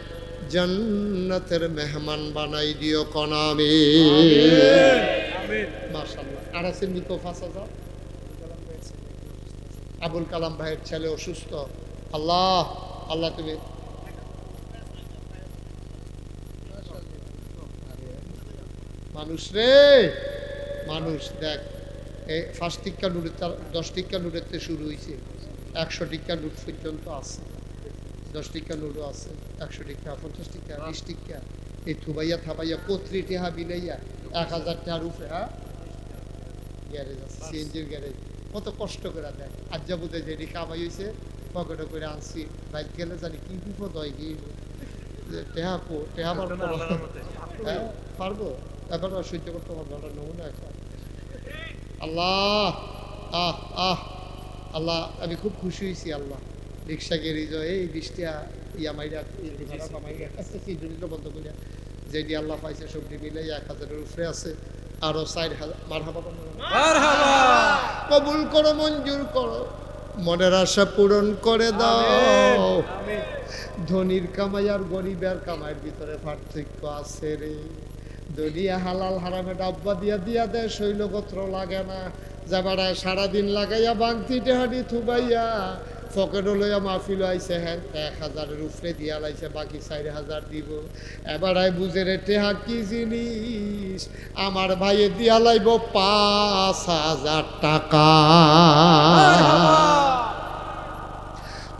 জান্নাতের মেহমান বানাই দিও কোন আমিন আমিন মাশাআল্লাহ আর আছেন নি তো 5,000 আবুল কালাম ভাইয়ের ছেলে অসুস্থ আল্লাহ আল্লাহ তুমি মানুষ রে মানুষ দেখ এই 5 টিকা নোট 10 টিকা নোটেতে শুরু হয়েছে 100 টিকা নোট পর্যন্ত আছে 10 টিকা নোটও আছে 100 টিকা 50 টিকা 20 টিকা এই থুবাইয়া থাবাইয়া কতরি টিহা বিলাইয়া 1,000 টাকার উপরে হ্যাঁ গ্যারেজ আছে সিএনজির গ্যারেজ কত কষ্ট করে দেয় আজ যাবতে যে কামাই হয়েছে পকেটে করে আনছি বাইক গেলে জানি কি বিপদ হয় কি টেহা টেহা পারবো এবার সহ্য করতে পারবো না নমুনা এখন আল্লাহ আহ আহ আল্লাহ আমি খুব খুশি হয়েছি আল্লাহ রিক্সা গ্যারেজ এই 20 টাকা ইয়ামাইরা বন্ধ করিয়া যেটি আল্লাহ পাইছে সবজি মিলে 1,000-এর উপরে আছে আরো 4,000 মারহাবা কবুল করো মঞ্জুর করো মনের আশা পূরণ করে দাও ধনীর কামাই আর গরিবের কামাইয়ের ভিতরে পার্থক্য আছে রে দুনিয়া হালাল হারামে ডাব্বা দিয়া দেয় শৈলগোত্র লাগে না যাবারায় সারাদিন লাগাইয়া বাংতি টেহাডি থুবাইয়া পকেটও লইয়া মাহফিল আইছে হ্যাঁ 1,000-এর উপরে দিয়া লাইছে বাকি 4,000 দিব এবারায় বুঝে রে টেহা কি জিনিস আমার ভাইয়ে দিয়া লাইব 5,000 টাকা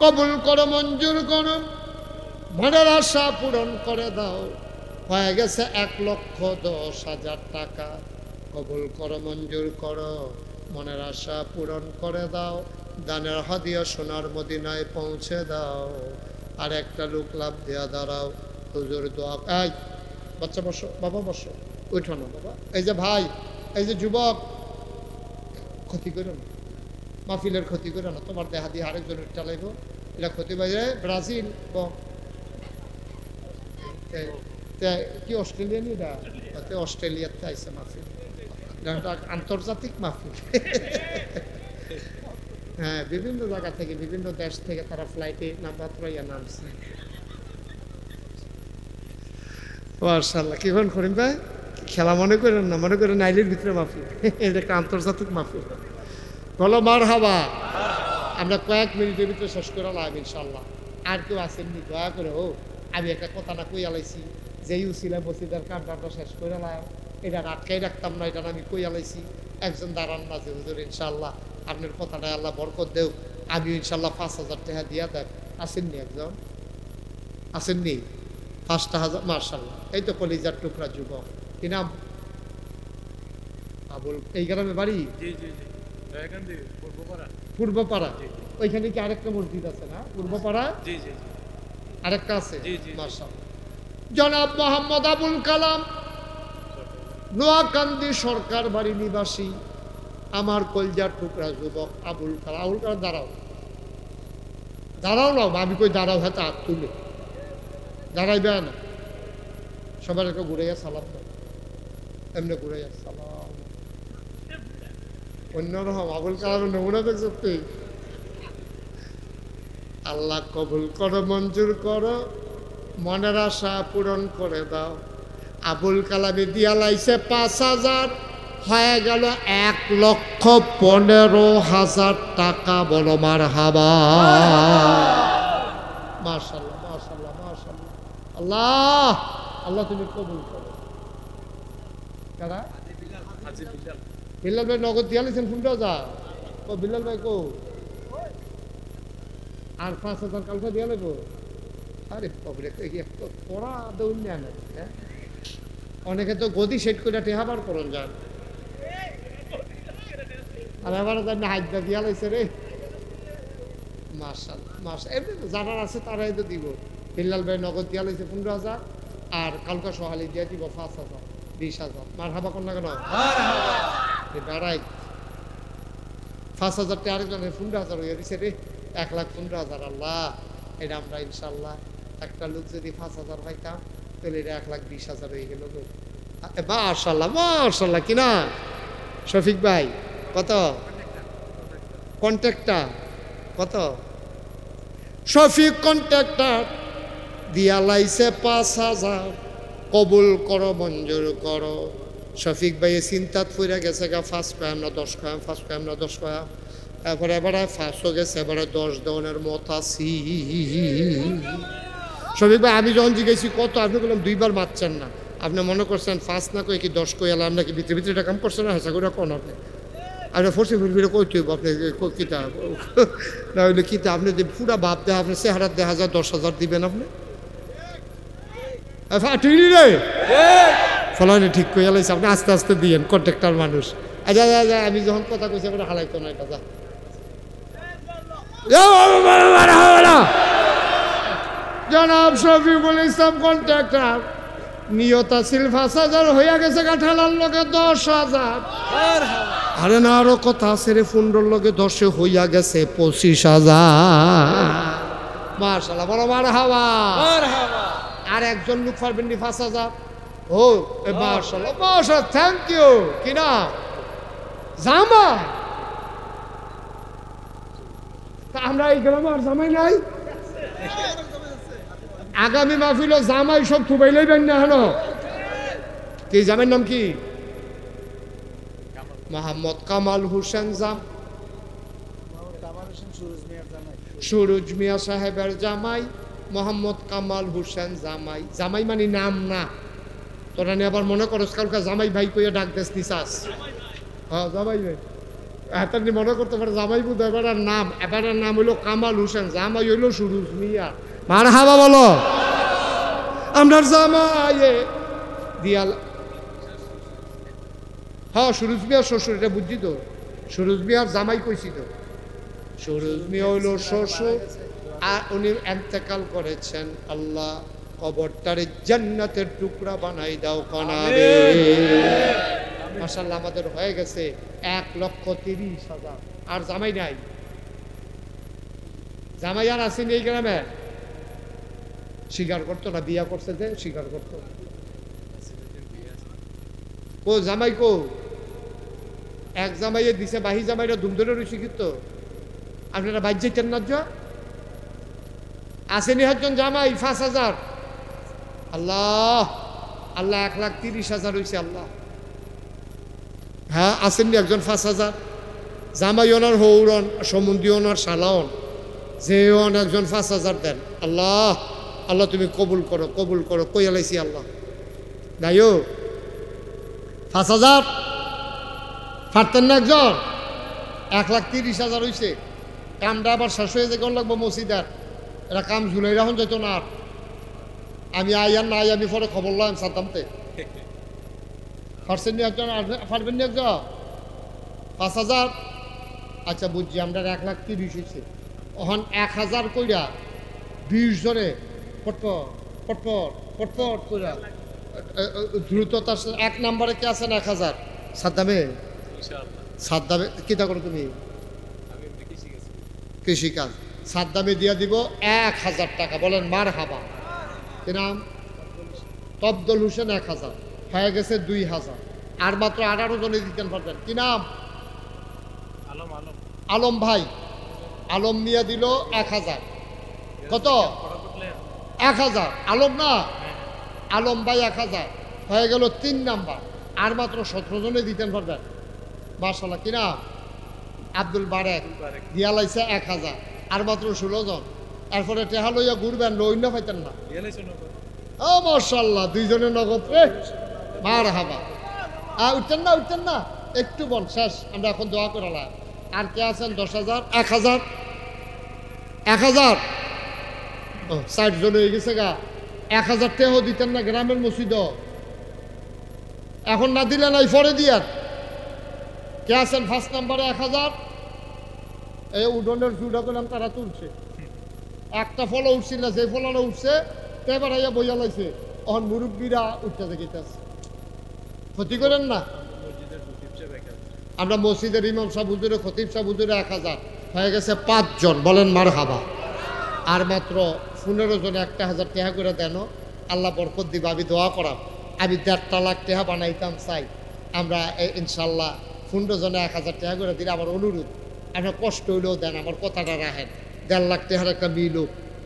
কবুল করো মঞ্জুর করো মনের আশা পূরণ করে দাও হয়ে গেছে 1,10,000 টাকা কবুল করো মঞ্জুর করো মনের আশা পূরণ করে দাও দানের হাদিয়া সোনার মদিনায় পৌঁছে দাও আর একটা লোক লাভ দেয়া দাঁড়াও হুজুর দোয়া এই বাচ্চা বসো বাবা বসো উঠো না বাবা এই যে ভাই এই যে যুবক ক্ষতি করো না মাহফিলের ক্ষতি করো না তোমার দেহা দিয়ে আরেকজনের চালাইব এটা ক্ষতি বাইরে ব্রাজিল কি অস্ট্রেলিয়া নি এটা অস্ট্রেলিয়াতে আইসে মাহফিল আন্তর্জাতিক মাহফিল হ্যাঁ বিভিন্ন জায়গা থেকে বিভিন্ন দেশ থেকে তারা ফ্লাইটে নামছে মাশাআল্লাহ কি করেন ভাই খেলা মনে করেন না মনে করেন নাইলের ভিতরে মাহফিল এটা একটা আন্তর্জাতিক মাহফিল বলো মারহাবা আমরা কয়েক মিনিটের ভিতরে শেষ করে লাভ ইনশাআল্লাহ আর কেউ আসেননি দয়া করে ও আমি একটা কথা না কই আলাইছি যেই উসিলা মসজিদের কামটা শেষ করে লাম, এটা আটকাই রাখতাম না, এটা আমি কই আলাইছি। একজন দাঁড়ান না যে হুজুর ইনশাল্লাহ আপনার কথাটা আল্লাহ বরকত দেও, আমি ইনশাল্লাহ 5,000 টাকা দিয়া দেন। আসেননি একজন? আসেননি? 5,000 মার্শাল্লাহ। এই তো কলিজার টুকরা যুবক, কি নাম? আবুল। এই গ্রামে বাড়ি? পূর্বপাড়া। ওইখানে কি আরেকটা মসজিদ আছে না পূর্বপাড়া? আরেকটা আছে মাশাআল্লাহ। জনাব মোহাম্মদ আবুল কালাম, নোয়াকান্দি সরকার বাড়ি নিবাসী, আমার কলজার টুকরা যুবক আবুল কালাম। আবুল কালাম দাঁড়াও, দাঁড়াও না, আমি কই দাঁড়াও, হাতে হাত তুলে দাঁড়াইবে না, সবার একটা ঘুরে সালাম দাও, এমনি ঘুরে সালাম। অন্যরকম আবুল কালামের নমুনা দেখছো তুই? আল্লাহ কবুল করো, মঞ্জুর করো, মনের আশা পূরণ করে দাও। আবুল কালামে দিয়া লাইছে 5,000, হয়ে গেল 1,15,000 টাকা। বলো মারহাবা। মাশাআল্লাহ মাশাআল্লাহ মাশাআল্লাহ। আল্লাহ আল্লাহ তুমি কবুল করো। কারা? বিল্লাল ভাই নগদ দিয়া লাইছেন 15,000। ও বিল্লাল ভাই কো? আর 5,000 কালকে দিয়া লাগবো। আরে বাবরে, পড়া দৌড় নেয় না। অনেকে তো গদি সেট করে টেহাবার করুন যান, আর এবার হাইদা দিয়া লাইছে রে। মাশাআল্লাহ মাশাআল্লাহ। এমনি যারা আছে তারাই তো দিব। বিল্লাল ভাই নগদ দিয়া লাইছে 15,000, আর কালকা সহালি দিয়া দিব 5,000, 20,000। মারহাবা কোন না কেন? দাঁড়াই 5,000 টাকা আরেকজনের 15,000 হয়ে গেছে রে, 1,15,000। আল্লাহ, এটা আমরা ইনশাল্লাহ একটা লোক যদি 5,000 পাইতাম তাহলে এটা 1,20,000 হয়ে গেল। মাশাআল্লাহ মাশাআল্লাহ। কিনা শফিক ভাই কত? কন্ট্রাক্টর কত? শফিক কন্ট্রাক্টর দিয়া লাইছে 5,000। কবুল করো, মঞ্জুর করো। শফিক ভাই চিন্তাত পড়ে গেছে গা, 5 কয়াম না 10 কয়াম, 5 কয়াম না 10 কয়াম। এরপরে এবারে 5 হয়ে গেছে, এবারে 10 দেওয়ানের মত আছি। শফিক ভাই আমি যখন জিজ্ঞেছি কত, আপনি বললাম 2বার মারছেন না, আপনি মনে করছেন 5 না কই কি 10 কই এলাম নাকি? ভিতরে ভিতরে এটা কাম করছেন না? হাসা করে কোন আপনি আপনি ফোর্সে ফিরে কই তুই আপনি কিতাব না হইলে কিতাব আপনি যে পুরা ভাব দেয় আপনি চেহারা দেখা যায় 10,000 দিবেন আপনি? ফলানি ঠিক করে লাইছে আপনি, আস্তে আস্তে দিয়েন, কন্ট্রাক্টর মানুষ। আচ্ছা আমি যখন কথা কইছি আপনি হালাইতো না এটা। জনাব শফিকুল ইসলাম কন্ট্রাক্টর নিয়ত আছিল 5,000, হইয়া গেছে কাঠালার লগে 10,000। আরে না, আরো কথা আছে রে, 15 লগে 10 হইয়া গেছে 25,000। মাশাআল্লাহ, বড় মারহাবা। আর একজন লোক পারবেন নি 5,000? ও মাশাআল্লাহ মাশাআল্লাহ, থ্যাংক ইউ। কিনা জামাই? তা আমরা এই গ্রামে আর জামাই নাই? আগামী মাহফিল জামাই সব থুবাই লইবেন না হলো কি? জামাইয়ের নাম কি? মোহাম্মদ কামাল হোসেন সুরুজ মিয়া সাহেবের জামাই মোহাম্মদ কামাল হোসেন জামাই। জামাই মানে নাম না, তোরা নিয়ে আবার মনে করস কালকে জামাই ভাই কইয়া ডাক দেস নিসাস। হ্যাঁ জামাই ভাই, এত মনে করতে পারে জামাই বুধ এবার নাম, এবার নাম হইলো কামাল হোসেন, জামাই হইলো সুরুজ মিয়া। মারহাবা বলো। আমরার জামাইয়ে দিয়াল। হ্যাঁ সুরুজ মিয়ার শ্বশুর, এটা বুঝছি তো। সুরুজ মিয়ার জামাই কইছি তো। সুরুজ মিয়া হইলো শ্বশুর, আর উনি ইন্তেকাল করেছেন। আল্লাহ কবরটারে জান্নাতের টুকরা বানাই দাও কনাবে। মাশাআল্লাহ আমাদের হয়ে গেছে 1,30,000। আর জামাই নাই? জামাই আর আসেনি এই গ্রামে? স্বীকার করতো না, বিয়া করছে যে স্বীকার করতো। কো জামাই কো? এক জামাইয়ে দিছে, বাহি জামাইরা ধুমধরে রয়েছে কিন্তু আপনারা বাইর যেতেন না? আসেনি একজন জামাই 5,000। আল্লাহ আল্লাহ 1,30,000 হয়েছে। আল্লাহ হ্যাঁ আসেননি একজন 5,000? জামাই ওনার হৌরন, সম্বন্ধী ওনার শালাওন, যে একজন 5,000 দেন। আল্লাহ আল্লাহ তুমি কবুল করো, কবুল করো। কই আলাইছি আল্লাহ। যাইও 5,000 পারতেন না একজন 1,30,000 হয়েছে কামটা আবার শেষ হয়ে যে কোন লাগবো মসজিদার এটা কাম ঝুলাই রাখুন যেত না আর আমি আইয়ার না আই আমি পরে খবর লাম সাদ্দামতে পারছেন নি একজন পারবেন নি একজন 5,000 আচ্ছা বুঝছি আমরা 1,30,000 হয়েছে ওখান 1,000 কইরা 20 জনে পটপট পটপট পটপট কইরা দ্রুততার সাথে 1 নম্বরে কে আছেন 1,000 সাদ্দামে সাদ্দামে কিতা করো তুমি কৃষিকাজ সাদ্দামে দিয়া দিব 1,000 টাকা বলেন মার হাবা কি নাম তবদুল হোসেন 1,000 হয়ে গেছে 2,000 আর মাত্র 18 জনে দিতেন পারবেন কি নাম আলম ভাই আলম মিয়া দিল 1,000 কত 1,000 আলম না আলম ভাই 1,000 হয়ে গেল 3 নাম্বার আর মাত্র 17 জনে দিতেন পারবেন মাশাআল্লাহ কি নাম আব্দুল বারেক দিয়া লাইছে 1,000 আর মাত্র 16 জন এরপরে টেহা লইয়া ঘুরবেন লইন্য পাইতেন না ও মাশাআল্লাহ 2 জনের নগদ মার হাবা উঠতেন না একটু বল শেষ আমরা এখন দোয়া করালাম আর কে আছেন 10,000 1,000 ও 60 জন হয়ে গেছে গা 1,000 টাকাও দিতেন না গ্রামের মসজিদ এখন না দিলে নাই পরে দিয়ার কে আছেন 5 নম্বরে 1,000 এই উডনের জুড়া করলাম তারা তুলছে একটা ফলো উঠছিল না যে ফলটা উঠছে এবার আইয়া বইয়া লাইছে এখন মুরব্বীরা উঠতে দেখিতেছে ক্ষতি করেন না আমরা মসজিদের ইমাম সাহেব হুজুরে খতিব সাহেব হুজুরে 1,000 হয়ে গেছে 5 জন বলেন মার হাবা আর মাত্র 15 জনে 1,000 টাকা করে দেন আল্লাহ বরকত দিবে আমি দোয়া করাম আমি 1.5 লাখ টাকা বানাইতাম চাই আমরা ইনশাল্লাহ 15 জনে 1,000 টাকা করে দিলে আমার অনুরোধ আপনার কষ্ট হইলেও দেন আমার কথাটা রাখেন 1.5 লাখ টাকার একটা মিল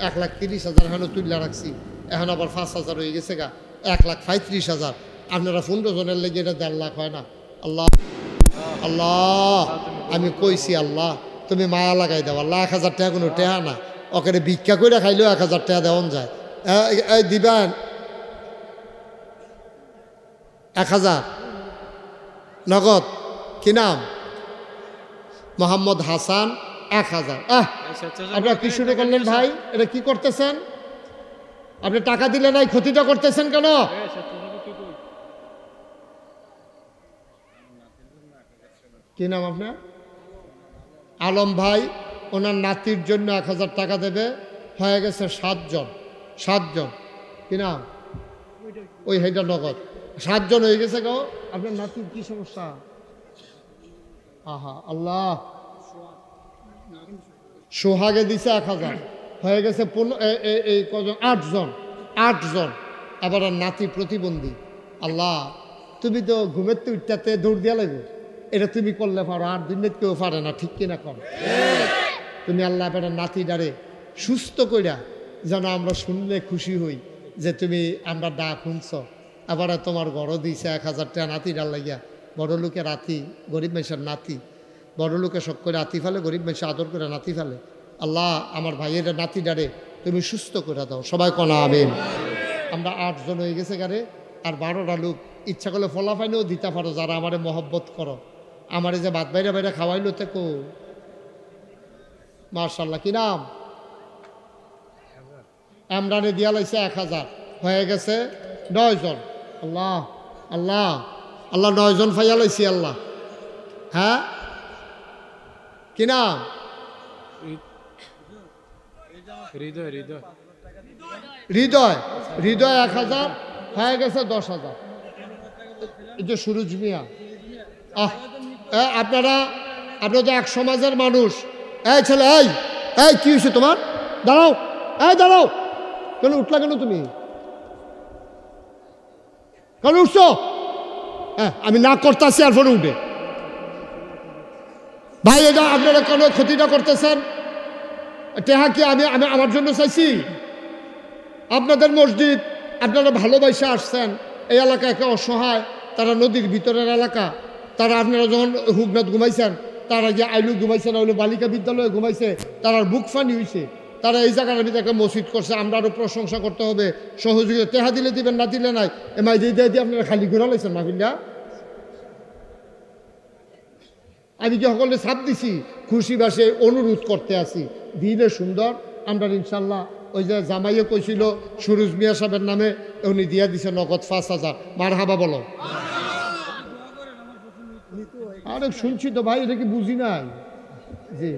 1,30,000 এখনো তুলে রাখছি এখন আবার 5,000 হয়ে গেছে গা 1,35,000 আপনারা 15 জনের লেগে এটা 1.5 লাখ হয় না আল্লাহ আল্লাহ আমি কইছি আল্লাহ তুমি মায়া লাগাই দাও আল্লাহ 1,000 টাকা কোনো টেহা না ওখানে ভিক্ষা করে খাইলেও 1,000 টাকা দেওয়ান যায় এই দিবেন 1,000 নগদ কি নাম মোহাম্মদ হাসান 1,000 আপনারা কি শুরু করলেন ভাই এটা কি করতেছেন আপনি টাকা দিলে নাই ক্ষতিটা করতেছেন কেন কি নাম আপনার আলম ভাই ওনার নাতির জন্য 1,000 টাকা দেবে হয়ে গেছে 7 জন কি নাম ওই হেটা নগদ 7 জন হয়ে গেছে গো আপনার নাতির কি সমস্যা আহা আল্লাহ সোহাগে দিছে 1,000 হয়ে গেছে এই কজন 8 জন আবার নাতি প্রতিবন্ধী আল্লাহ তুমি তো ঘুমের তো উঠতে দৌড় দিয়া লাগবে এটা তুমি করলে পারো আর দুনিয়াতে কেউ পারে না ঠিক কিনা কর তুমি আল্লাহ আপনার নাতি ডারে সুস্থ কইরা যেন আমরা শুনলে খুশি হই যে তুমি আমরা ডাক শুনছ আবার তোমার ঘরও দিয়েছে 1,000 টাকা নাতি ডাল লাগিয়া বড় লোকের রাতি গরিব মানুষের নাতি বড় লোকে শখ করে আতি ফেলে গরিব মানুষ আদর করে নাতি ফেলে আল্লাহ আমার ভাইয়ের নাতি ডারে তুমি সুস্থ করে দাও সবাই কনা আবেন আমরা 8 জন হয়ে গেছে গারে আর 12টা লোক ইচ্ছা করলে ফলাফাইনেও দিতে পারো যারা আমারে মহব্বত করো আমারে যে ভাত বাইরে খাওয়াইলো তেকো মার্শাল্লাহ কি নাম আমরানে দিয়া লাইছে 1,000 হয়ে গেছে 9 জন আল্লাহ আল্লাহ আল্লাহ 9 জন ফাইয়া লাইছি আল্লাহ হ্যাঁ কি নাম হৃদয় 1,000 হয়ে গেছে 10,000 এই যে সুরজ মিয়া আপনারা তো এক সমাজের মানুষ এই ছেলে এই কি হয়েছে তোমার দাঁড়াও কেন উঠলা কেন তুমি কেন উঠছো আমি না করতেছি আর ফোনে উঠে ভাই এটা আপনারা কোনো ক্ষতিটা করতেছেন টেহা কি আমি আমার জন্য চাইছি আপনাদের মসজিদ আপনারা ভালোবাসে আসছেন এই এলাকা একটা অসহায় তারা নদীর ভিতরের এলাকা তারা আপনারা যখন হুগনাথ ঘুমাইছেন তারা যে আইলু ঘুমাইছেন আইলু বালিকা বিদ্যালয়ে ঘুমাইছে তারা বুক ফানি হয়েছে তারা এই জায়গার ভিতরে একটা মসজিদ করছে, আমরা আরও প্রশংসা করতে হবে, সহযোগিতা তেহা দিলে দিবেন, না দিলে নাই। এমআই দিয়ে আপনারা খালি ঘুরা লাইছেন মাহফিলটা। আমি যে সকলে ছাপ দিছি, খুশি বাসে অনুরোধ করতে আসি, দিলে সুন্দর। আমরা ইনশাল্লাহ ওই যে জামাইয়ে কইছিল সুরুজ মিয়া সাহেবের নামে, উনি দিয়া দিছে নগদ 5,000। মার হাবা বলো। আরে শুনছি তো ভাই, এটা কি বুঝি নাই? জি,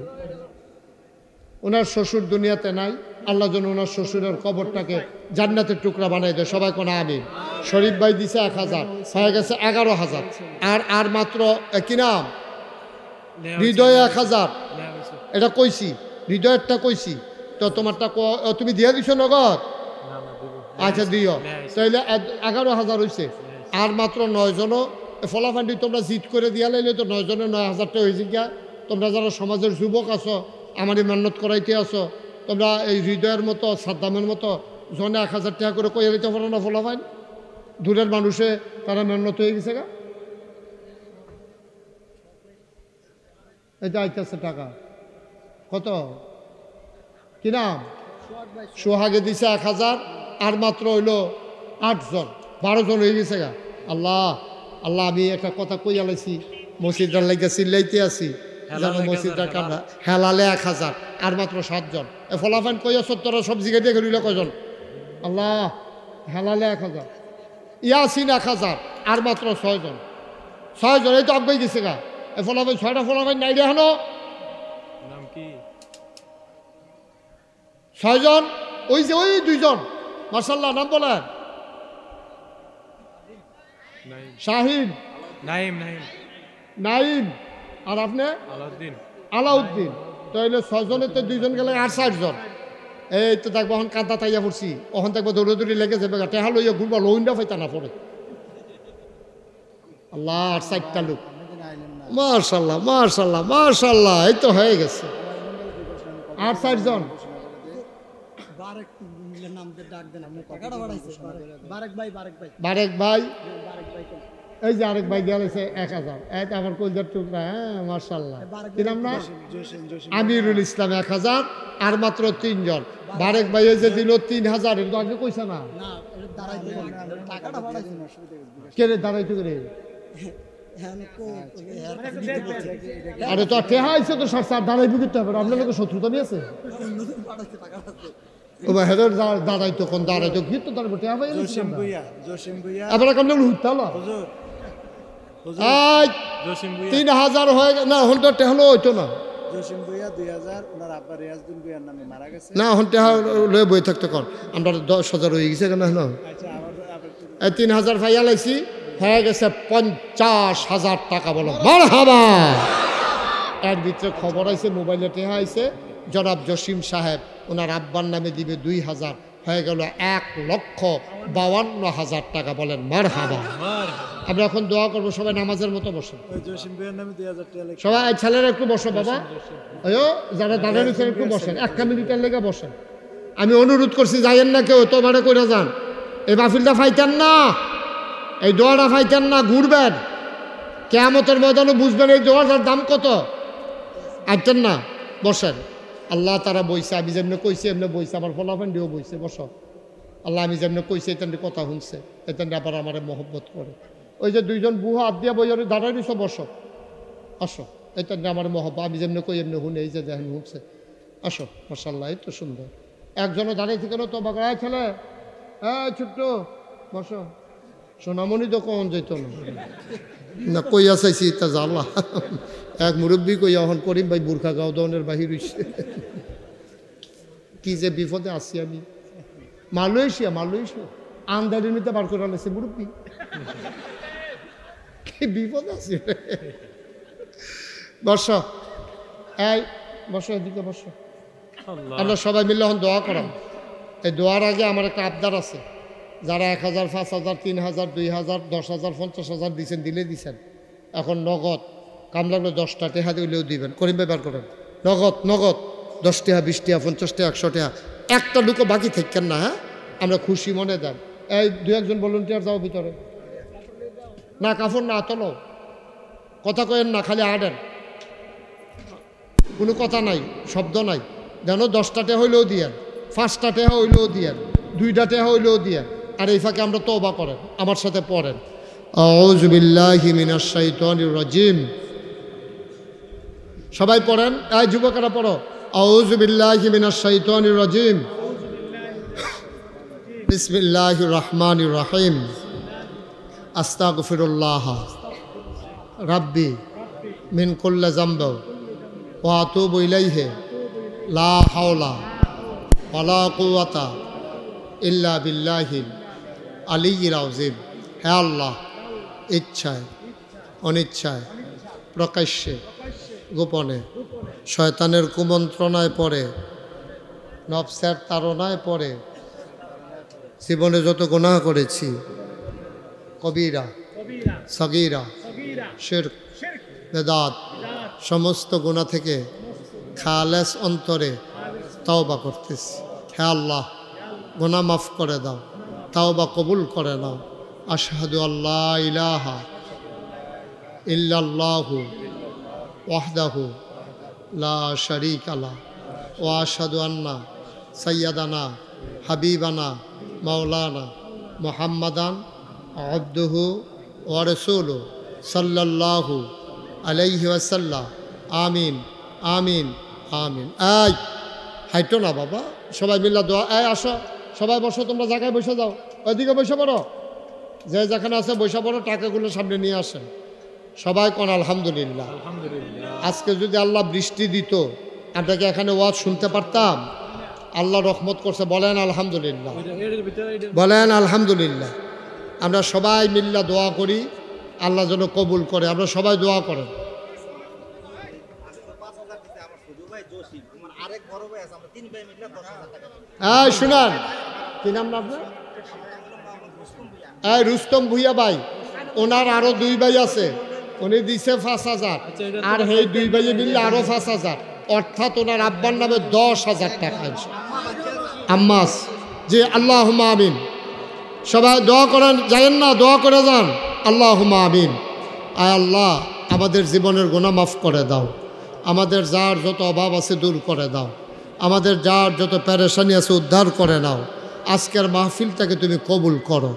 ওনার শ্বশুর দুনিয়াতে নাই, আল্লাহ যেন ওনার শ্বশুরের কবরটাকে জান্নাতের টুকরা বানাই দেয়। সবাই কোন আমিন। শরীফ ভাই দিছে 1,000, হয়ে গেছে 11,000। আর মাত্র কি নাম, হৃদয় 1,000। এটা কইছি, হৃদয়েরটা কইছি তো, তোমারটা তুমি দিয়ে দিছো নগদ? আচ্ছা দিও, তাইলে 11,000 হয়েছে। আর মাত্র 9 জনও ফলাফান্ডি তোমরা জিত করে দিয়া লাইলে তো 9 জনের 9,000টা হয়েছে গিয়া। তোমরা যারা সমাজের যুবক আছো, আমারই মেহনত করাইতে আছো, তোমরা এই হৃদয়ের মতো সাদ্দামের মতো জনে 1,000 টাকা করে কইয়া দিতে পারো না? ফলাফাইন দূরের মানুষে তারা মেহনত হয়ে গেছে গা। এটা আইতেছে টাকা কত, কি নাম, সোহাগে দিছে 1,000। আর মাত্র হইলো 8 জন, 12 জন হয়ে গেছে গা। আল্লাহ আল্লাহ, আমি একটা কথা কই আলাইছি, মসজিদটার লাগে চিল্লাইতে আছি যেন মসজিদটার কামরা হেলালে 1,000। আর মাত্র 7 জন। ফলাফান কইয়া 70 সব জিগে দিয়ে গেল কয়জন? আল্লাহ, হেলালে 1,000, ইয়াসিন 1,000। আর মাত্র 6 জন, 6 জন। এই তো আগে গেছে গা। ফলাফান 6টা ফলাফান নাই রে হলো 6 জন। ওই যে ওই 2 জন, মাশাআল্লাহ, নাম বলেন। শাহিন, নাইম। আর আপনি আলাউদ্দিন। তাইলে 6 জনের তো 2 জন গেলে 8 জন। এই তো দেখবো এখন কাঁদা তাইয়া পড়ছি, ওখান দেখবো দৌড়ে লেগে যাবে, টেহা লইয়া ঘুরবা, লইন্ডা ফাইতা না পড়ে। আল্লাহ, 8-4টা লোক। মাশাআল্লাহ মাশাআল্লাহ মাশাআল্লাহ, এই তো হয়ে গেছে 8-4 জন। বারেক ভাই, এই যে আরেক ভাই গেলেছে 1,000। এই তো আমার কলজার টুকরা। হ্যাঁ মাশাআল্লাহ, কি নাম না, আমিরুল ইসলাম 1,000। আর মাত্র 3 জন। বারেক ভাই এই যে দিল 3,000, এটা আগে কইছে না? কে রে দাঁড়াইতে করে? আরে তো টেহা আইছে তো, সার দাঁড়াইবি করতে হবে। আপনার লোকের শত্রুতা নিয়ে আছে? হেদের দাঁড়াইতো, কোন দাঁড়াইতো কি তো দাঁড়াবো, টেহা ভাই আবার কেমন হুইতালো 3,000 হয়ে গেল না, হন তো টেহলো হইতো না। না হন টেহা লয়ে বই থাকতো, কর আমরা 10,000 হয়ে গেছে কেন? 3,000 ফাইয়া লাইছি, হয়ে গেছে 50,000 টাকা। বলো মারহাবা। এর ভিতরে খবর আইছে, মোবাইলে টেহা আইছে, জনাব জসিম সাহেব ওনার আব্বার নামে দিবে 2,000, হয়ে গেল 1,52,000 টাকা। বলেন মারহাবা। আমরা এখন দোয়া করবো, সবাই নামাজের মতো বসেন। সবাই ছেলেরা একটু বসো বাবা, যারা দাঁড়ানো একটু বসেন, 1 মিনিটের লেগে বসেন। আমি অনুরোধ করছি, যাইয়েন না কেউ, তোমারে কইরা যান। এই মাহফিলটা ফাইতেন না, এই দোয়াটা ফাইতেন না, ঘুরবেন। কিয়ামতের ময়দানে বুঝবেন এই দোয়াটার দাম কত। আইতেন না, বসেন। আল্লাহ তারা বইছে, আমি যেমনি কইছি এমনি বইছে, আমার ফলাফান্ডিও বইছে। বসো। আল্লাহ আমি যেমনি কইছি এতেন কথা শুনছে, এতেন আবার আমার মহব্বত করে। ওই যে 2 জন বুহা হাত দিয়া বইয়ের দাঁড়াই দিছ, বসো, আসো। এতেন আমার মহব্বত, আমি যেমনি কই এমনি শুনে, এই যে দেখেন শুনছে। আসো, মাশাআল্লাহ, এই তো সুন্দর। একজনও দাঁড়াই থেকে তো বাগড়ায় ছেলে, হ্যাঁ ছোট্ট বসো। সোনামণি তো কখন যেত না, কইয়া চাইছি তা জ্বালা। এক মুরব্বী কইয়া এখন করিম ভাই বুর্খা গাও দনের বাহির হইছে। কি যে বিপদে আছি আমি। মালয়েশিয়া আন্দারির মধ্যে বার করে আনছে মুরব্বী, কি বিপদ আছে। বস, এই বসো, এদিকে বসো। আমরা সবাই মিলে এখন দোয়া করাম। এই দোয়ার আগে আমার একটা আবদার আছে। যারা 1,000, 5,000, 3,000, 2,000, 10,000, 50,000 দিচ্ছেন, দিছেন। এখন নগদ কাম লাগলে 10টা টেহা দিলেও দিবেন। করিম ব্যাপার করেন, নগদ 10 টাকা, 20 টাকা, 50 টাকা, 100 টাকা। একটা লুকো বাকি থাকেন না। হ্যাঁ, আমরা খুশি মনে দেন। এই 2-1 জন ভলেন্টিয়ার যাও ভিতরে। না কাফড় না তোলো, কথা কয়েন না, খালি আডেন, কোনো কথা নাই, শব্দ নাই। যেন 10টা টাকা হইলেও দিয়েন, 5টা টাকা হইলেও দিয়েন, 2টা টাকা হইলেও দিয়েন। আর এই ফাঁকে আমরা তওবা করেন, আমার সাথে পড়েন আউযু বিল্লাহি মিনাশ শাইতানির রাজিম। সবাই পড়েন, এই যুবকেরা পড়ো, আউযু বিল্লাহি মিনাশ শাইতানির রাজিম, বিসমিল্লাহির রহমানির রহিম, আস্তাগফিরুল্লাহ রাব্বি মিন কুল্লি যামবি ওয়া আতুবু ইলাইহি লা হাওলা ওয়ালা কুওয়াতা ইল্লা বিল্লাহিল আলিয়্যিল আযীম। হে আল্লাহ, ইচ্ছায় অনিচ্ছায় প্রকাশ্যে গোপনে শয়তানের কুমন্ত্রণায় পড়ে, নফসের তাড়নায় পড়ে জীবনে যত গুনাহ করেছি, কবিরা সগীরা শিরক বেদাত, সমস্ত গুনাহ থেকে খালেস অন্তরে তওবা করতেছি। হে আল্লাহ, গুনাহ মাফ করে দাও, তওবা কবুল করে নাও। আশহাদু আল্লা ইলাহা ইল্লাল্লাহু ওয়াহদাহু লা শারীকা লাহু ওয়া আশহাদু আন্না সাইয়্যিদানা হাবিবানা মাওলানা মুহাম্মাদান আবদুহু ওয়া রাসূলুহু সাল্লাল্লাহু আলাইহি ওয়াসাল্লাম। আমিন আমিন আমিন। এই হাইটো না বাবা, সবাই মিল্লা দোয়া। এই আসো, সবাই বসো, তোমরা জায়গায় বসে যাও, ওইদিকে বসে পড়ো, যে যেখানে আছে বসে পড়ো, টাকাগুলো সামনে নিয়ে আসেন। সবাই কোন আলহামদুলিল্লাহ। আজকে যদি আল্লাহ বৃষ্টি দিত, আপনাকে এখানে ওয়াজ শুনতে পারতাম। আল্লাহ রহমত করছে, বলেন আলহামদুলিল্লাহ, বলেন আলহামদুলিল্লাহ। আমরা সবাই মিল্লা দোয়া করি, আল্লাহ যেন কবুল করে। আমরা সবাই দোয়া করেন। হ্যাঁ শুনান, কি নাম না আপনার? হ্যাঁ রুস্তম ভুইয়া ভাই, ওনার আরো 2 ভাই আছে, উনি দিছে 5,000, আর এই 2 ভাইয়ে মিললে আরো 5,000, অর্থাৎ ওনার আব্বার নামে 10,000 টাকা। আম্মাস জি, আল্লাহুম্মা আমিন। সবাই দোয়া করেন, যায়েন না, দোয়া করে যান। আল্লাহুম্মা আমিন। আয় আল্লাহ, আমাদের জীবনের গুনাহ মাফ করে দাও, আমাদের যার যত অভাব আছে দূর করে দাও, আমাদের যার যত পেরেশানি আছে উদ্ধার করে নাও। আজকের মাহফিলটাকে তুমি কবুল করো।